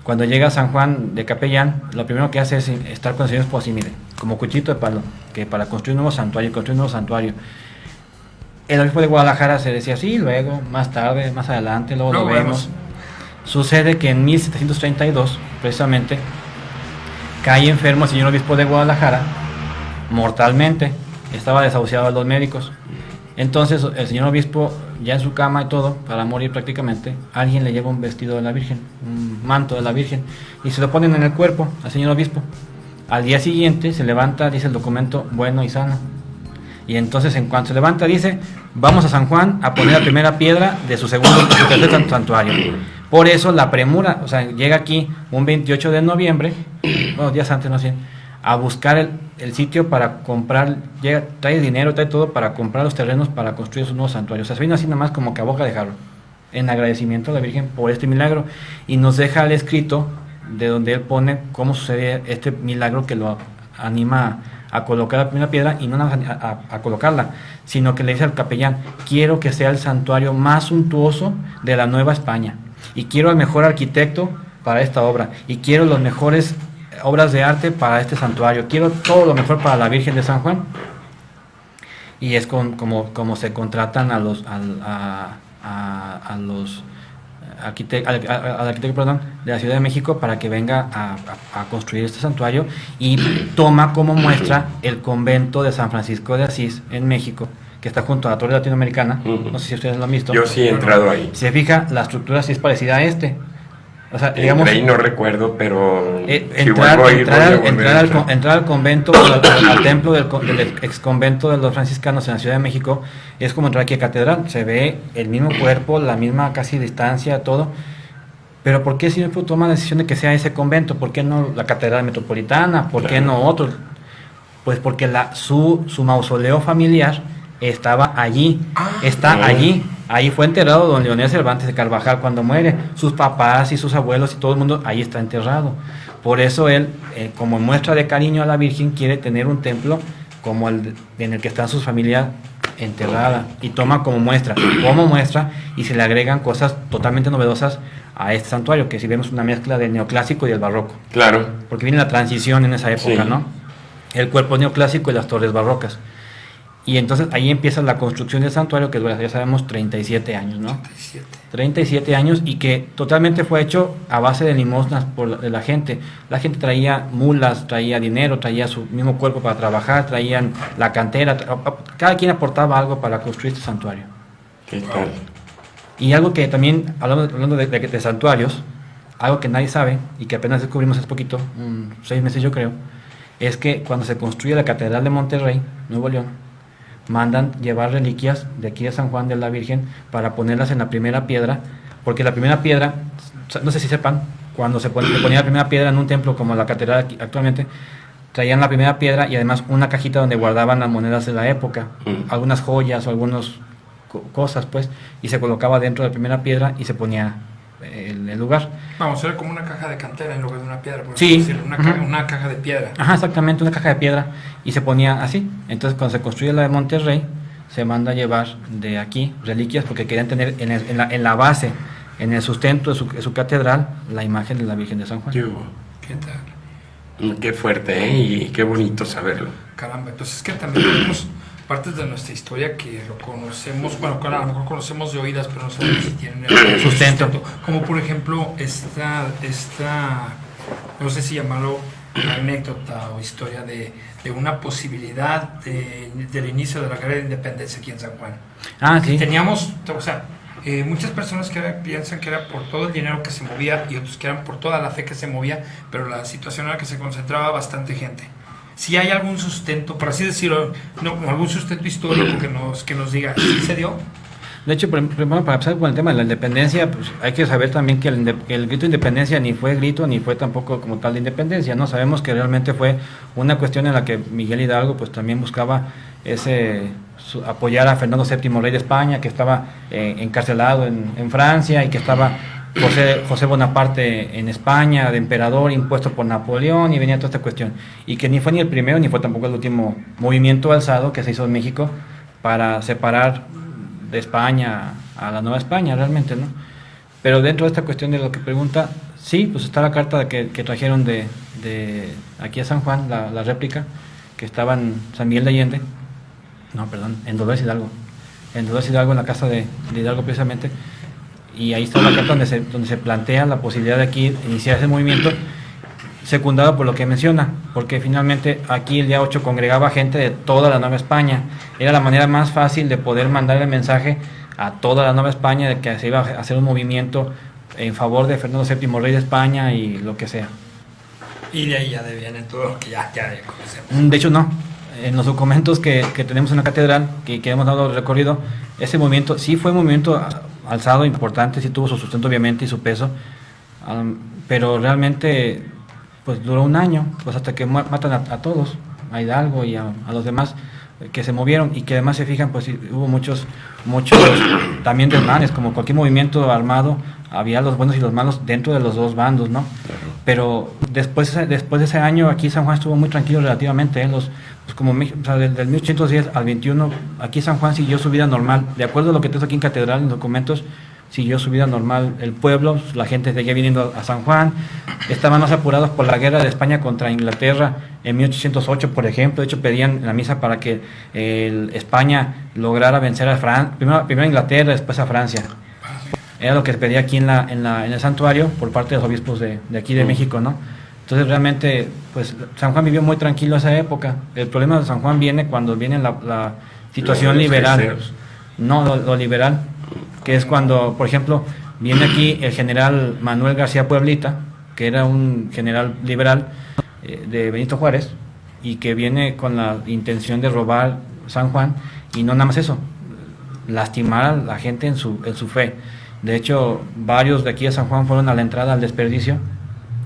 cuando llega a San Juan de capellán, lo primero que hace es estar con el señor Esposi, mire, como cuchito de palo, que para construir un nuevo santuario. El obispo de Guadalajara se decía, sí, luego, más tarde, más adelante, luego lo vemos. Sucede que en 1732, precisamente, cae enfermo el señor obispo de Guadalajara, mortalmente. Estaba desahuciado a los médicos. Entonces el señor obispo, ya en su cama y todo, para morir prácticamente, alguien le lleva un vestido de la Virgen, un manto de la Virgen, y se lo ponen en el cuerpo al señor obispo. Al día siguiente se levanta, dice el documento, bueno y sano. Y entonces en cuanto se levanta dice, vamos a San Juan a poner la primera piedra de su tercer santuario. Por eso la premura, o sea, llega aquí un 28 de noviembre, bueno, días antes, no sé, a buscar el sitio para comprar, trae dinero, trae todo para comprar los terrenos para construir su nuevo santuario. O sea, se vino así nada más como que a boca de jarro, en agradecimiento a la Virgen por este milagro, y nos deja el escrito de donde él pone cómo sucede este milagro que lo anima a colocar la primera piedra, y no a colocarla, sino que le dice al capellán, quiero que sea el santuario más suntuoso de la Nueva España, y quiero al mejor arquitecto para esta obra, y quiero los mejores obras de arte para este santuario, quiero todo lo mejor para la Virgen de San Juan. Y es como se contratan al arquitecto de la Ciudad de México para que venga a construir este santuario, y toma como muestra el convento de San Francisco de Asís en México, que está junto a la Torre Latinoamericana. No sé si ustedes lo han visto. Yo sí he entrado ahí. Si se fija, la estructura sí es parecida a este. O sea, digamos, ahí no recuerdo, pero entrar al convento, al templo del ex convento de los franciscanos en la Ciudad de México, es como entrar aquí a catedral. Se ve el mismo cuerpo, la misma casi distancia, todo. Pero ¿por qué siempre toma la decisión de que sea ese convento? ¿Por qué no la catedral metropolitana? ¿Por qué no otro? Pues porque su mausoleo familiar estaba allí, está allí. Ahí fue enterrado don Leonel Cervantes de Carvajal cuando muere. Sus papás y sus abuelos y todo el mundo ahí está enterrado. Por eso él, como muestra de cariño a la Virgen, quiere tener un templo como en el que están sus familias enterrada, y toma como muestra, y se le agregan cosas totalmente novedosas a este santuario, que si vemos una mezcla del neoclásico y el barroco. Claro. Porque viene la transición en esa época, ¿no? El cuerpo neoclásico y las torres barrocas. Y entonces ahí empieza la construcción del santuario, que dura, ya sabemos, 37 años, ¿no? 37 años, y que totalmente fue hecho a base de limosnas de la gente. La gente traía mulas, traía dinero, traía su mismo cuerpo para trabajar, traían la cantera, cada quien aportaba algo para construir este santuario. ¿Qué tal? Y algo que también, hablando de santuarios, algo que nadie sabe y que apenas descubrimos hace poquito, 6 meses yo creo, es que cuando se construye la Catedral de Monterrey, Nuevo León, mandan llevar reliquias de aquí de San Juan de la Virgen para ponerlas en la primera piedra, porque la primera piedra, no sé si sepan, cuando se ponía la primera piedra en un templo como la catedral actualmente, traían la primera piedra y además una cajita donde guardaban las monedas de la época, algunas joyas o algunas cosas, pues, y se colocaba dentro de la primera piedra y se ponía el lugar. Vamos, era como una caja de cantera en lugar de una piedra, por sí, decirlo, una caja de piedra. Ajá, exactamente, una caja de piedra, y se ponía así. Entonces, cuando se construye la de Monterrey, se manda a llevar de aquí reliquias, porque querían tener en la base, en el sustento de su catedral, la imagen de la Virgen de San Juan. ¿Qué tal? Qué fuerte, ¿eh? Y qué bonito saberlo. Caramba, entonces es que también tenemos partes de nuestra historia que lo conocemos, bueno, a lo mejor conocemos de oídas, pero no sabemos si tienen el sustento. Como por ejemplo esta, no sé si llamarlo anécdota o historia de una posibilidad del inicio de la guerra de independencia aquí en San Juan. Ah, sí. Teníamos, o sea, muchas personas piensan que era por todo el dinero que se movía y otros que eran por toda la fe que se movía, pero la situación era que se concentraba bastante gente. Si hay algún sustento, por así decirlo, algún sustento histórico que nos diga, ¿sí se dio? De hecho, primero, para empezar con el tema de la independencia, pues hay que saber también que el grito de independencia ni fue grito, ni fue tampoco como tal de independencia, ¿no? Sabemos que realmente fue una cuestión en la que Miguel Hidalgo pues también buscaba apoyar a Fernando VII, rey de España, que estaba encarcelado en Francia, y que estaba José Bonaparte en España, de emperador, impuesto por Napoleón, y venía toda esta cuestión. Y que ni fue ni el primero, ni fue tampoco el último movimiento alzado que se hizo en México para separar de España a la Nueva España, realmente, ¿no? Pero dentro de esta cuestión de lo que pregunta, sí, pues está la carta que trajeron de aquí a San Juan, la réplica, que estaba en San Miguel de Allende, en Dolores Hidalgo, en la casa de Hidalgo precisamente. Y ahí está la carta donde se plantea la posibilidad de aquí iniciar ese movimiento, secundado por lo que menciona, porque finalmente aquí el día 8 congregaba gente de toda la Nueva España. Era la manera más fácil de poder mandar el mensaje a toda la Nueva España de que se iba a hacer un movimiento en favor de Fernando VII, rey de España, y lo que sea. Y de ahí ya viene todo lo que ya conocemos. De hecho, no. En los documentos que tenemos en la catedral, que hemos dado recorrido, ese movimiento sí fue un movimiento alzado importante, sí tuvo su sustento obviamente y su peso, pero realmente pues duró un año, pues hasta que matan a todos, a Hidalgo y a los demás que se movieron, y que además se fijan, pues hubo muchos también desmanes, como cualquier movimiento armado, había los buenos y los malos dentro de los dos bandos, ¿no? Pero después de ese año aquí San Juan estuvo muy tranquilo relativamente, del 1810 al 21, aquí San Juan siguió su vida normal, de acuerdo a lo que tengo aquí en catedral, en documentos, siguió su vida normal el pueblo, la gente seguía viniendo a San Juan, estaban más apurados por la guerra de España contra Inglaterra en 1808, por ejemplo. De hecho pedían en la misa para que España lograra vencer a Francia, primero a Inglaterra, después a Francia. Era lo que se pedía aquí en el santuario por parte de los obispos de aquí de México, ¿no? Entonces realmente pues San Juan vivió muy tranquilo esa época. El problema de San Juan viene cuando viene la situación liberal, no lo liberal, que es cuando, por ejemplo, viene aquí el general Manuel García Pueblita, que era un general liberal de Benito Juárez, y que viene con la intención de robar San Juan, y no nada más eso, lastimar a la gente en su fe. De hecho, varios de aquí de San Juan fueron a la entrada al desperdicio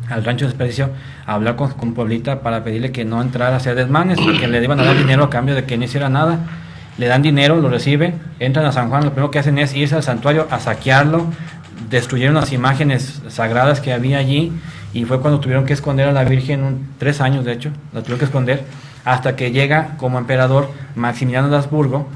al rancho Desperdicio a hablar con Pueblita para pedirle que no entrara a hacer desmanes, porque le iban a dar dinero a cambio de que no hiciera nada. Le dan dinero, lo recibe, entran a San Juan, lo primero que hacen es irse al santuario a saquearlo, destruyeron las imágenes sagradas que había allí, y fue cuando tuvieron que esconder a la Virgen, 3 años de hecho, la tuvieron que esconder, hasta que llega como emperador Maximiliano de Habsburgo,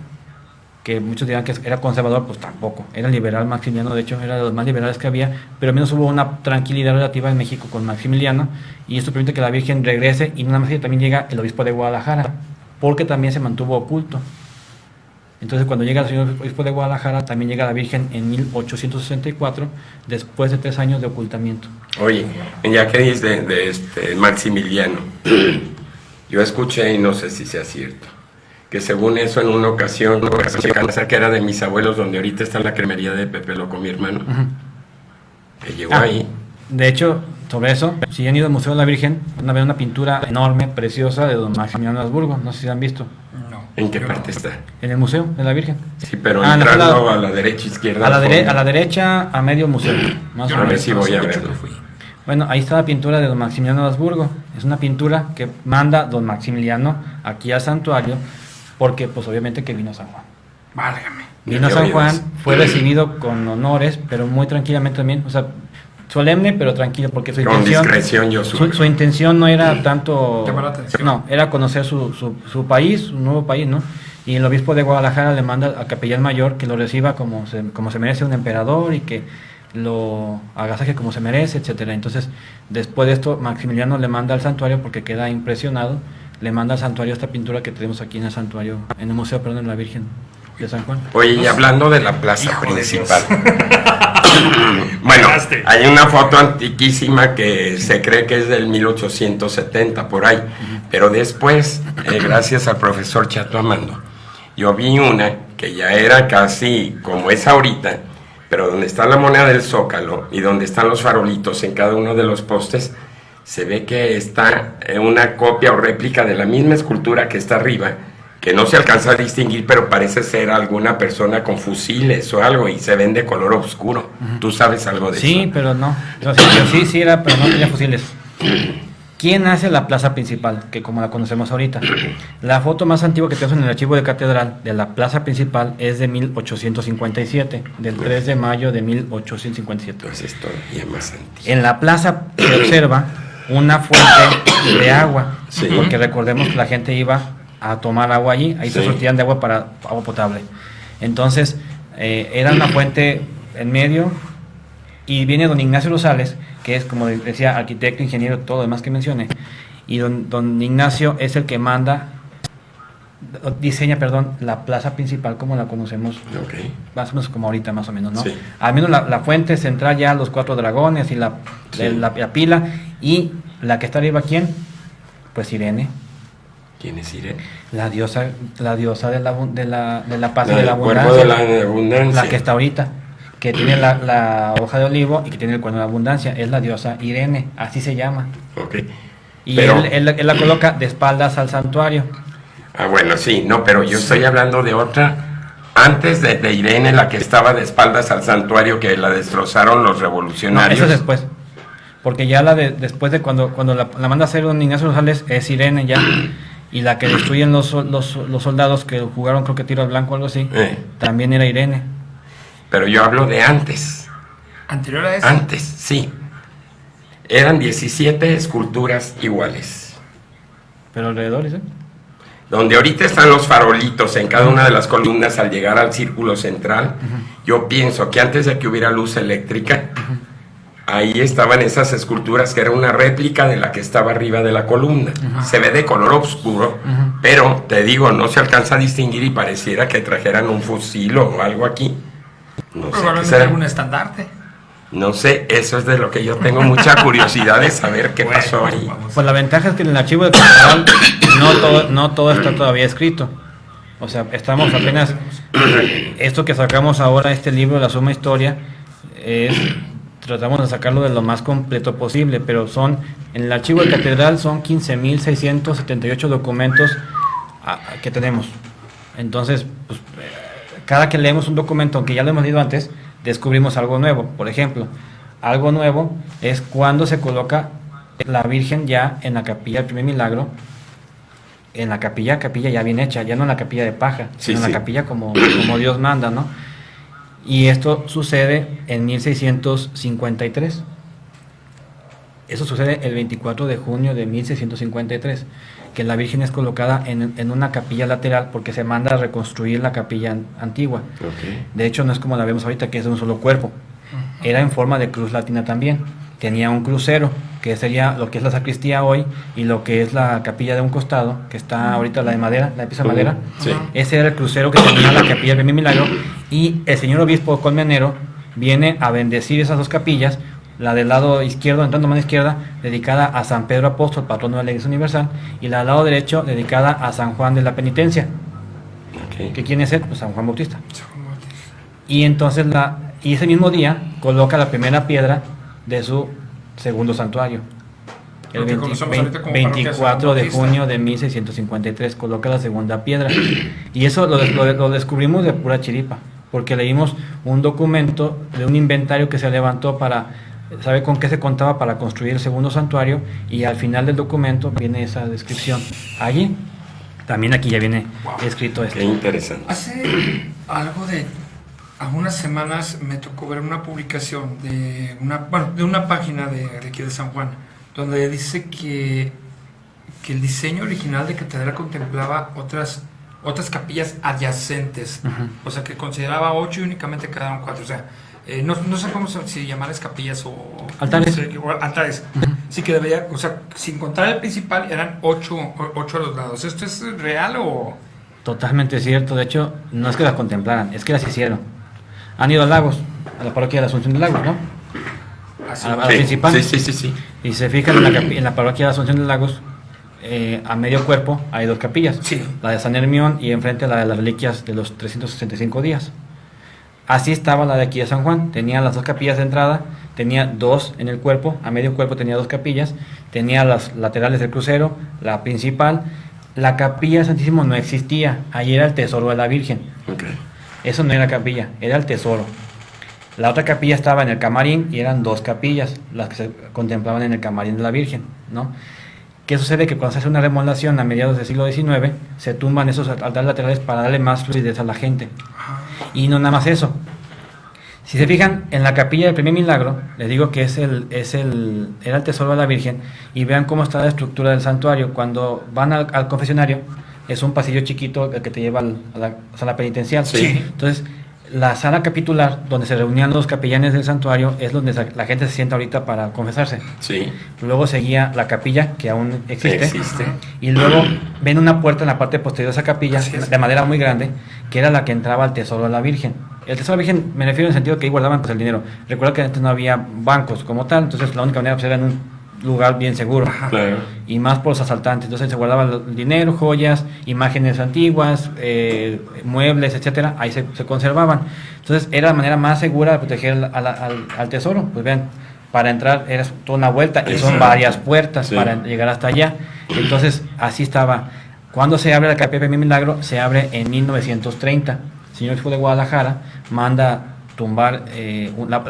que muchos dirán que era conservador, pues tampoco, era liberal Maximiliano, de hecho era de los más liberales que había, pero al menos hubo una tranquilidad relativa en México con Maximiliano, y esto permite que la Virgen regrese, y nada más que también llega el obispo de Guadalajara, porque también se mantuvo oculto. Entonces cuando llega el señor obispo de Guadalajara, también llega la Virgen en 1864, después de 3 años de ocultamiento. Oye, ya que dices de Maximiliano, yo escuché, y no sé si sea cierto, que según eso en una ocasión que era de mis abuelos, donde ahorita está la cremería de Pepe Loco, mi hermano, que llegó ahí. De hecho, sobre eso, si han ido al Museo de la Virgen, van a ver una pintura enorme, preciosa, de don Maximiliano de Habsburgo, no sé si la han visto. ¿En qué parte está? En el Museo de la Virgen. Sí, pero entrando a la derecha, izquierda. A la derecha, a medio museo. Más o menos. A ver si voy a verlo. Bueno, ahí está la pintura de don Maximiliano de Habsburgo. Es una pintura que manda don Maximiliano aquí al santuario, porque pues obviamente que vino a San Juan. Válgame. Vino a San Juan, fue recibido con honores, pero muy tranquilamente también. O sea, solemne pero tranquilo, porque su intención, discreción, yo su intención no era tanto, no, era conocer su país, su nuevo país, ¿no? Y el obispo de Guadalajara le manda al capellán mayor que lo reciba como se merece un emperador, y que lo agasaje como se merece, etcétera. Entonces, después de esto, Maximiliano le manda al santuario, porque queda impresionado, le manda al santuario esta pintura que tenemos aquí en el santuario, en el museo, perdón, de la Virgen de San Juan. Oye, y hablando de la plaza principal, bueno, hay una foto antiquísima que se cree que es del 1870 por ahí, pero después, gracias al profesor Chato Amando, yo vi una que ya era casi como es ahorita, pero donde está la moneda del Zócalo y donde están los farolitos en cada uno de los postes, se ve que está una copia o réplica de la misma escultura que está arriba, que no se alcanza a distinguir, pero parece ser alguna persona con fusiles o algo, y se ven de color oscuro. ¿Tú sabes algo de eso? Sí, pero no. Sí era, pero no tenía fusiles. ¿Quién hace la plaza principal? Que como la conocemos ahorita. La foto más antigua que tenemos en el archivo de catedral de la plaza principal es de 1857, del 3 de mayo de 1857. Pues es todavía más antiguo. En la plaza se observa una fuente de agua, sí, porque recordemos que la gente iba a tomar agua allí, ahí se surtían de agua para agua potable. Entonces, era una fuente en medio, y viene don Ignacio Rosales, que es, como decía, arquitecto, ingeniero, todo lo demás que mencioné, y don Ignacio es el que diseña la plaza principal como la conocemos, más o menos como ahorita, más o menos, ¿no? Sí. Al menos la fuente central, ya los 4 dragones y la pila, y la que está arriba, ¿quién? Pues Irene. ¿Quién es Irene? La diosa de la paz y de la abundancia. La que está ahorita, que tiene la hoja de olivo y que tiene el cuerno de la abundancia, es la diosa Irene, así se llama. Y pero él la coloca de espaldas al santuario. Bueno, sí, no, pero yo estoy hablando de otra, antes de Irene, la que estaba de espaldas al santuario, que la destrozaron los revolucionarios. No, eso es después, porque ya después de cuando la manda a hacer don Ignacio Rosales, es Irene ya. Y la que destruyen los soldados que jugaron, creo que tiro al blanco o algo así, también era Irene. Pero yo hablo de antes. ¿Anterior a eso? Antes, sí. Eran 17 esculturas iguales. Pero alrededor, ¿sí? Donde ahorita están los farolitos en cada una de las columnas al llegar al círculo central, yo pienso que antes de que hubiera luz eléctrica, ahí estaban esas esculturas, que era una réplica de la que estaba arriba de la columna. Se ve de color oscuro, pero te digo, no se alcanza a distinguir, y pareciera que trajeran un fusil o algo aquí. No sé, probablemente algún estandarte. No sé, eso es de lo que yo tengo mucha curiosidad de saber qué pasó ahí. Pues la ventaja es que en el archivo de catedral no todo está todavía escrito. O sea, estamos apenas... Esto que sacamos ahora, este libro, La Suma Historia, tratamos de sacarlo de lo más completo posible, pero en el archivo de catedral son 15.678 documentos que tenemos. Entonces, pues, cada que leemos un documento, aunque ya lo hemos leído antes, descubrimos algo nuevo. Por ejemplo, algo nuevo es cuando se coloca la Virgen ya en la capilla del Primer Milagro, en la capilla ya bien hecha, ya no en la capilla de paja, sino en la capilla como Dios manda, ¿no? Y esto sucede en 1653. Eso sucede el 24 de junio de 1653, que la Virgen es colocada en una capilla lateral porque se manda a reconstruir la capilla antigua. Okay. De hecho, no es como la vemos ahorita, que es de un solo cuerpo. Era en forma de cruz latina también. Tenía un crucero, que sería lo que es la sacristía hoy, y lo que es la capilla de un costado, que está ahorita la de madera, la de pieza de madera. Sí. Ese era el crucero que tenía la capilla del Primer Milagro, y el señor obispo colmenero viene a bendecir esas dos capillas, la del lado izquierdo, entrando a mano izquierda, dedicada a San Pedro Apóstol, patrono de la Iglesia Universal, y la del lado derecho, dedicada a San Juan de la Penitencia. Okay. ¿Que quién es él? Pues San Juan Bautista. Y entonces y ese mismo día coloca la primera piedra de su segundo santuario. El 24 de junio de 1653 coloca la segunda piedra. Y eso lo descubrimos de pura chiripa, porque leímos un documento de un inventario que se levantó para saber con qué se contaba para construir el segundo santuario, y al final del documento viene esa descripción. Allí, también aquí ya viene escrito esto. Qué interesante. Hace algo de algunas semanas me tocó ver una publicación de una página de aquí de San Juan, donde dice que el diseño original de catedral contemplaba otras capillas adyacentes. O sea, que consideraba 8 y únicamente quedaron 4. O sea, no sé cómo si llamarles capillas o altares. No sé, altares. Sí, que debería, o sea, sin contar el principal, eran 8 a los lados. ¿Esto es real o...? Totalmente cierto. De hecho, no es que las contemplaran, es que las hicieron. Han ido a Lagos, a la parroquia de la Asunción de Lagos, ¿no? A la principal. Sí. Y se fijan en la parroquia de la Asunción de Lagos, a medio cuerpo hay 2 capillas. Sí. La de San Hermión y enfrente la de las reliquias de los 365 días. Así estaba la de aquí de San Juan. Tenía las 2 capillas de entrada, tenía 2 en el cuerpo, a medio cuerpo tenía 2 capillas, tenía las laterales del crucero, la principal. La capilla Santísimo no existía, ahí era el tesoro de la Virgen. Okay. Eso no era capilla, era el tesoro. La otra capilla estaba en el camarín y eran 2 capillas las que se contemplaban en el camarín de la Virgen, ¿no? ¿Qué sucede? Que cuando se hace una remodelación a mediados del siglo XIX, se tumban esos altares laterales para darle más fluidez a la gente. Y no nada más eso. Si se fijan, en la capilla del Primer Milagro, les digo que era el tesoro de la Virgen, y vean cómo está la estructura del santuario. Cuando van al confesionario, es un pasillo chiquito el que te lleva a la sala penitencial. Sí. Entonces, la sala capitular, donde se reunían los capellanes del santuario, es donde la gente se sienta ahorita para confesarse. Sí. Luego seguía la capilla, que aún existe. Existe. Y luego ven una puerta en la parte posterior de esa capilla, de madera muy grande, que era la que entraba al tesoro de la Virgen. El tesoro de la Virgen me refiero en el sentido que ahí guardaban pues el dinero. Recuerda que antes no había bancos como tal, entonces la única manera pues, era en un lugar bien seguro. Claro. Y más por los asaltantes. Entonces se guardaban el dinero, joyas, imágenes antiguas, muebles, etcétera. Ahí se conservaban. Entonces era la manera más segura de proteger al tesoro. Pues vean, para entrar era toda una vuelta y son varias puertas para llegar hasta allá. Entonces así estaba. Cuando se abre la capilla de Milagro, se abre en 1930. El señor obispo de Guadalajara manda tumbar,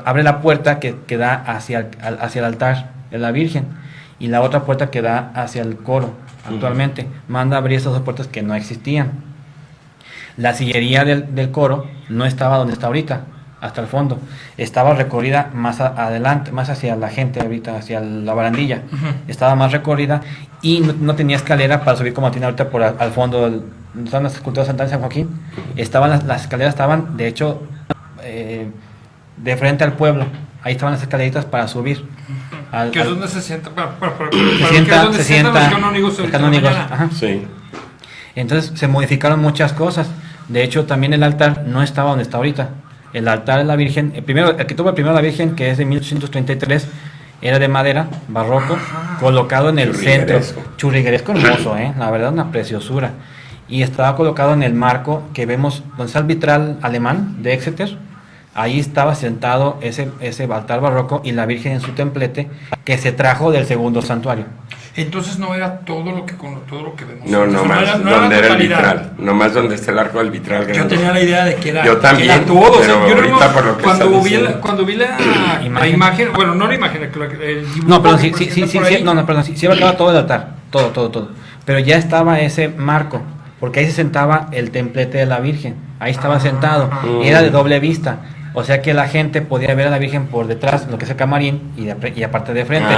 abre la puerta que da hacia el altar de la Virgen, y la otra puerta que da hacia el coro. Actualmente manda abrir esas 2 puertas que no existían. La sillería del coro no estaba donde está ahorita, hasta el fondo, estaba recorrida más adelante, más hacia la gente ahorita, hacia la barandilla. Estaba más recorrida y no tenía escalera para subir como tiene ahorita al fondo donde están las esculturas de Santa Ana y San Joaquín. Las escaleras estaban de hecho de frente al pueblo. Ahí estaban las escaleritas para subir. ¿Qué es donde se sienta? Se sienta los canónigos. Ajá. Sí. Entonces se modificaron muchas cosas. De hecho, también el altar no estaba donde está ahorita. El altar de la Virgen, el que tuvo primero la Virgen, que es de 1833, era de madera, barroco, colocado en el centro. Churrigueresco hermoso, la verdad, una preciosura. Y estaba colocado en el marco que vemos, donde está el vitral alemán de Exeter. ahí estaba sentado ese altar barroco y la Virgen en su templete que se trajo del segundo santuario. Entonces no era todo lo que vemos. No, nomás donde era el totalidad. vitral, nomás donde está el arco del vitral. Yo tenía la idea de que era, yo también, que era todo. pero o sea, yo ahorita por lo que cuando vi la imagen, bueno, no la imagen, el dibujo. No, perdón, sí abarcaba todo el altar, todo. Pero ya estaba ese marco, porque ahí se sentaba el templete de la Virgen, ahí estaba sentado, y era de doble vista. O sea que la gente podía ver a la Virgen por detrás, lo que es el camarín, y aparte de frente.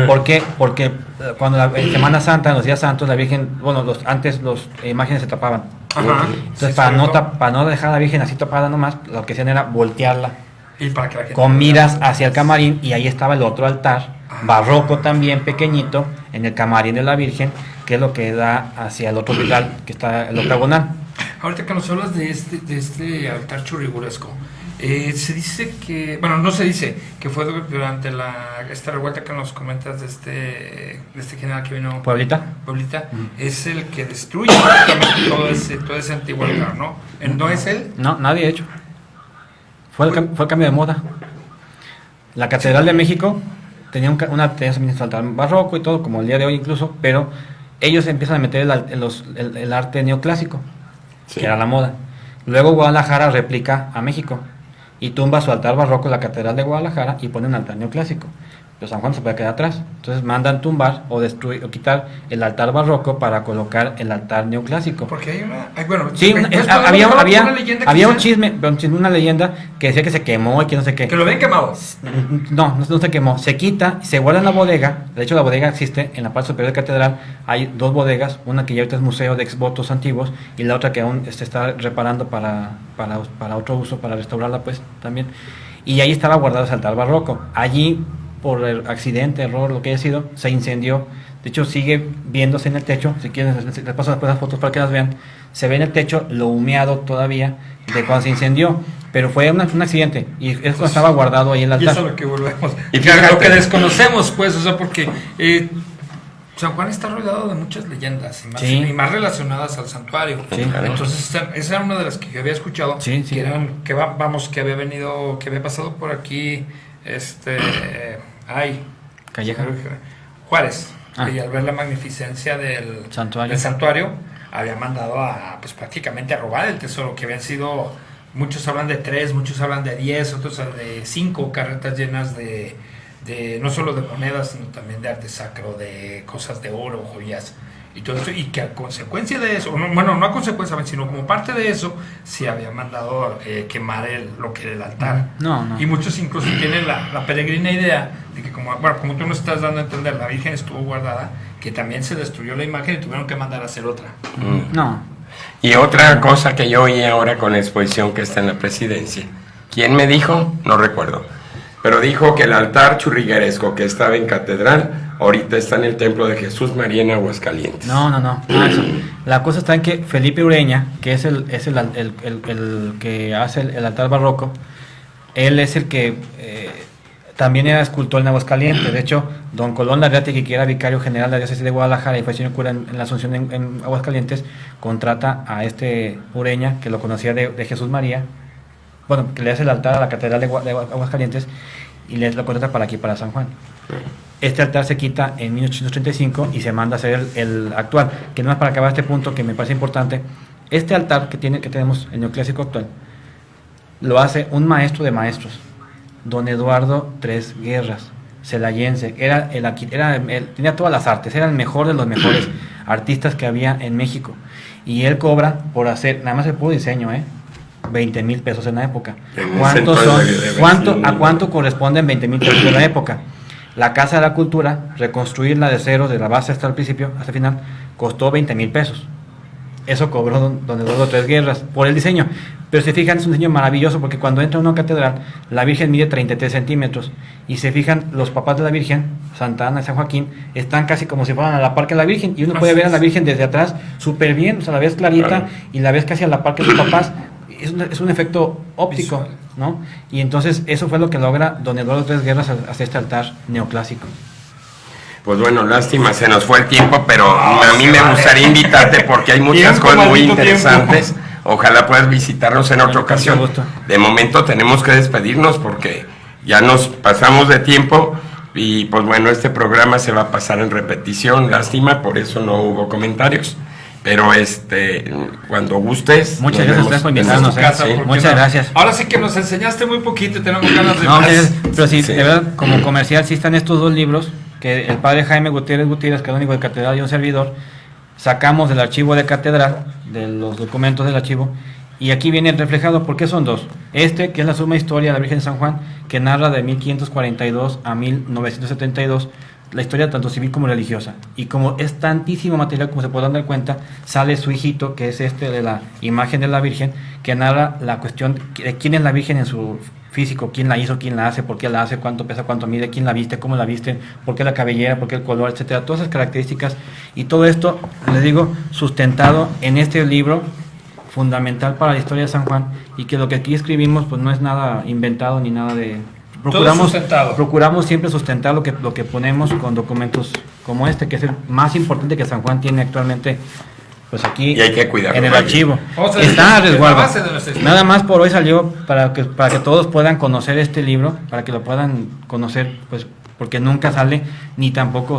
¿Por qué? Porque cuando en Semana Santa, en los días santos, la Virgen, bueno, antes las imágenes se tapaban. Entonces, para no dejar a la Virgen así tapada nomás, lo que hacían era voltearla y para que la gente con miras hacia el camarín, y ahí estaba el otro altar, barroco también, pequeñito, en el camarín de la Virgen, que es lo que da hacia el otro vitral, que está el octagonal. Ahorita que nos hablas de este altar churriguresco, se dice que, bueno, no se dice, que fue durante esta revuelta que nos comentas de este general que vino... ¿Pueblita? Es el que destruye prácticamente todo ese antiguo altar, ¿no? ¿No es él? No, nadie ha hecho. Fue el cambio de moda. La Catedral de México tenía un altar barroco y todo, como el día de hoy incluso, pero ellos empiezan a meter el arte neoclásico, que era la moda. Luego Guadalajara replica a México y tumba su altar barroco en la Catedral de Guadalajara y pone un altar neoclásico. Pero San Juan se puede quedar atrás. Entonces mandan tumbar o destruir o quitar el altar barroco para colocar el altar neoclásico. Porque hay una... bueno, sí, había un chisme, una leyenda que decía que se quemó y que no sé qué. ¿Que lo ven quemado? No se quemó. Se quita, se guarda en la bodega. De hecho, la bodega existe en la parte superior de la catedral. Hay dos bodegas, una que ya ahorita es museo de exvotos antiguos y la otra que aún se está reparando para otro uso, para restaurarla pues también. Y ahí estaba guardado ese altar barroco. Allí, por el accidente, error, lo que haya sido, se incendió. De hecho, sigue viéndose en el techo. Si quieren, les paso después las fotos para que las vean. Se ve en el techo lo humeado todavía de cuando se incendió. Pero fue un accidente y es cuando estaba guardado ahí el altar. Y eso es lo que volvemos. Y fíjate, lo que desconocemos, pues, o sea, porque San Juan está rodeado de muchas leyendas y más relacionadas al santuario. Sí. Entonces, esa era una de las que yo había escuchado. Sí. Que había pasado por aquí. Calleja Juárez, y al ver la magnificencia del santuario había mandado pues prácticamente a robar el tesoro, que habían sido, muchos hablan de 3, muchos hablan de 10, otros de 5 carretas llenas de no solo de monedas, sino también de arte sacro, de cosas de oro, joyas y todo eso, y que a consecuencia de eso, no a consecuencia, sino como parte de eso, se había mandado quemar lo que era el altar. No. Y muchos incluso tienen la peregrina idea de que como tú nos estás dando a entender, la Virgen estuvo guardada, que también se destruyó la imagen y tuvieron que mandar a hacer otra. No. Y otra cosa que yo oí ahora con la exposición que está en la presidencia, ¿quién me dijo? No recuerdo, pero dijo que el altar churrigueresco que estaba en catedral ahorita está en el templo de Jesús María en Aguascalientes. No, eso. La cosa está en que Felipe Ureña, que es el que hace el altar barroco, él es el que también era escultor en Aguascalientes. De hecho, don Colón Larreategui, que era vicario general de la diócesis de Guadalajara y fue señor cura en la Asunción en Aguascalientes, contrata a este Ureña, que lo conocía de Jesús María, bueno, que le hace el altar a la catedral de Aguascalientes y lo contrata para aquí, para San Juan. Este altar se quita en 1835 y se manda a hacer el actual, que no es para acabar este punto que me parece importante. Este altar que tenemos, el neoclásico actual, lo hace un maestro de maestros, don Eduardo Tres Guerras, celayense. Tenía todas las artes, era el mejor de los mejores artistas que había en México. Y él cobra por hacer, nada más el puro diseño, 20,000 pesos en la época. ¿A cuánto corresponden 20,000 pesos en la época? La Casa de la Cultura, reconstruirla de cero, de la base hasta el principio, hasta el final, costó 20,000 pesos. Eso cobró don Eduardo Tres Guerras por el diseño. Pero se fijan, es un diseño maravilloso porque cuando entra a una catedral, la Virgen mide 33 centímetros. Y se fijan, los papás de la Virgen, Santa Ana y San Joaquín, están casi como si fueran a la par que la Virgen. Y uno puede ver a la Virgen desde atrás súper bien, o sea, la ves clarita y la ves casi a la par que sus papás. Es un efecto óptico, ¿no? Y entonces eso fue lo que logra don Eduardo Tres Guerras hacer este altar neoclásico. Pues bueno, lástima, se nos fue el tiempo, pero a mí me gustaría invitarte porque hay muchas cosas muy interesantes. Ojalá puedas visitarnos en otra Con ocasión. gusto. De momento tenemos que despedirnos porque ya nos pasamos de tiempo y pues bueno, este programa se va a pasar en repetición, lástima, por eso no hubo comentarios. Pero cuando gustes. Muchas nos gracias vemos por en invitarnos. su casa, sí. ¿por qué Muchas no? gracias. Ahora sí que nos enseñaste muy poquito, tenemos ganas de No, más. pero sí, Sí. de verdad, como comercial, sí están estos dos libros que el padre Jaime Gutiérrez, canónigo de catedral y un servidor, sacamos del archivo de catedral, de los documentos del archivo, y aquí viene reflejado, ¿por qué son dos? Que es la suma historia de la Virgen de San Juan, que narra de 1542 a 1972, la historia tanto civil como religiosa. Y como es tantísimo material, como se podrán dar cuenta, sale su hijito, que es de la imagen de la Virgen, que narra la cuestión de quién es la Virgen en su físico, quién la hizo, quién la hace, por qué la hace, cuánto pesa, cuánto mide, quién la viste, cómo la visten, por qué la cabellera, por qué el color, etcétera, todas esas características, y todo esto, les digo, sustentado en este libro fundamental para la historia de San Juan, y que lo que aquí escribimos pues no es nada inventado ni nada de... Sustentado. Procuramos siempre sustentar lo que ponemos con documentos como que es el más importante que San Juan tiene actualmente, pues aquí Y hay que cuidarlo, en el vaya. archivo. O sea, Está a es la resguardo. base de nuestra historia. Nada más por hoy salió para que todos puedan conocer este libro, para que lo puedan conocer, pues porque nunca sale ni tampoco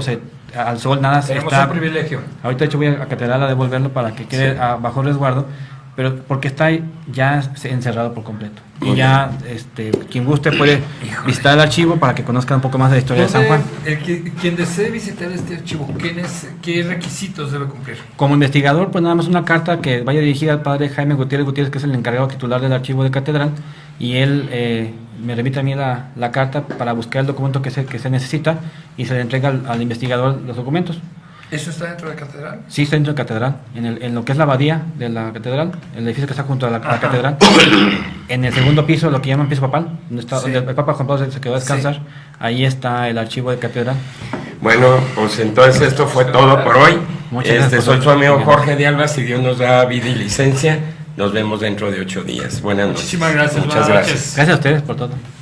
al sol nada se Tenemos está. un privilegio. Ahorita de hecho voy a catedral a devolverlo para que quede bajo resguardo, pero porque está ahí ya encerrado por completo. Muy Y ya quien guste puede visitar el archivo para que conozcan un poco más de la historia de San Juan. Quien desee visitar este archivo, ¿qué requisitos debe cumplir? Como investigador, pues nada más una carta que vaya dirigida al padre Jaime Gutiérrez, que es el encargado titular del archivo de catedral, y él me remite a mí la carta para buscar el documento que se necesita y se le entrega al investigador los documentos. ¿Eso está dentro de la catedral? Sí, está dentro de catedral, en lo que es la abadía de la catedral, el edificio que está junto a la catedral, en el segundo piso, lo que llaman piso papal, donde el Papa Juan Pablo se quedó a descansar, ahí está el archivo de catedral. Bueno, pues entonces esto fue todo por hoy. Muchas gracias por Soy su amigo venir. Jorge de Alba, si Dios nos da vida y licencia, nos vemos dentro de 8 días. Buenas noches. Muchísimas gracias. Muchas Buenas gracias. noches. Gracias a ustedes por todo.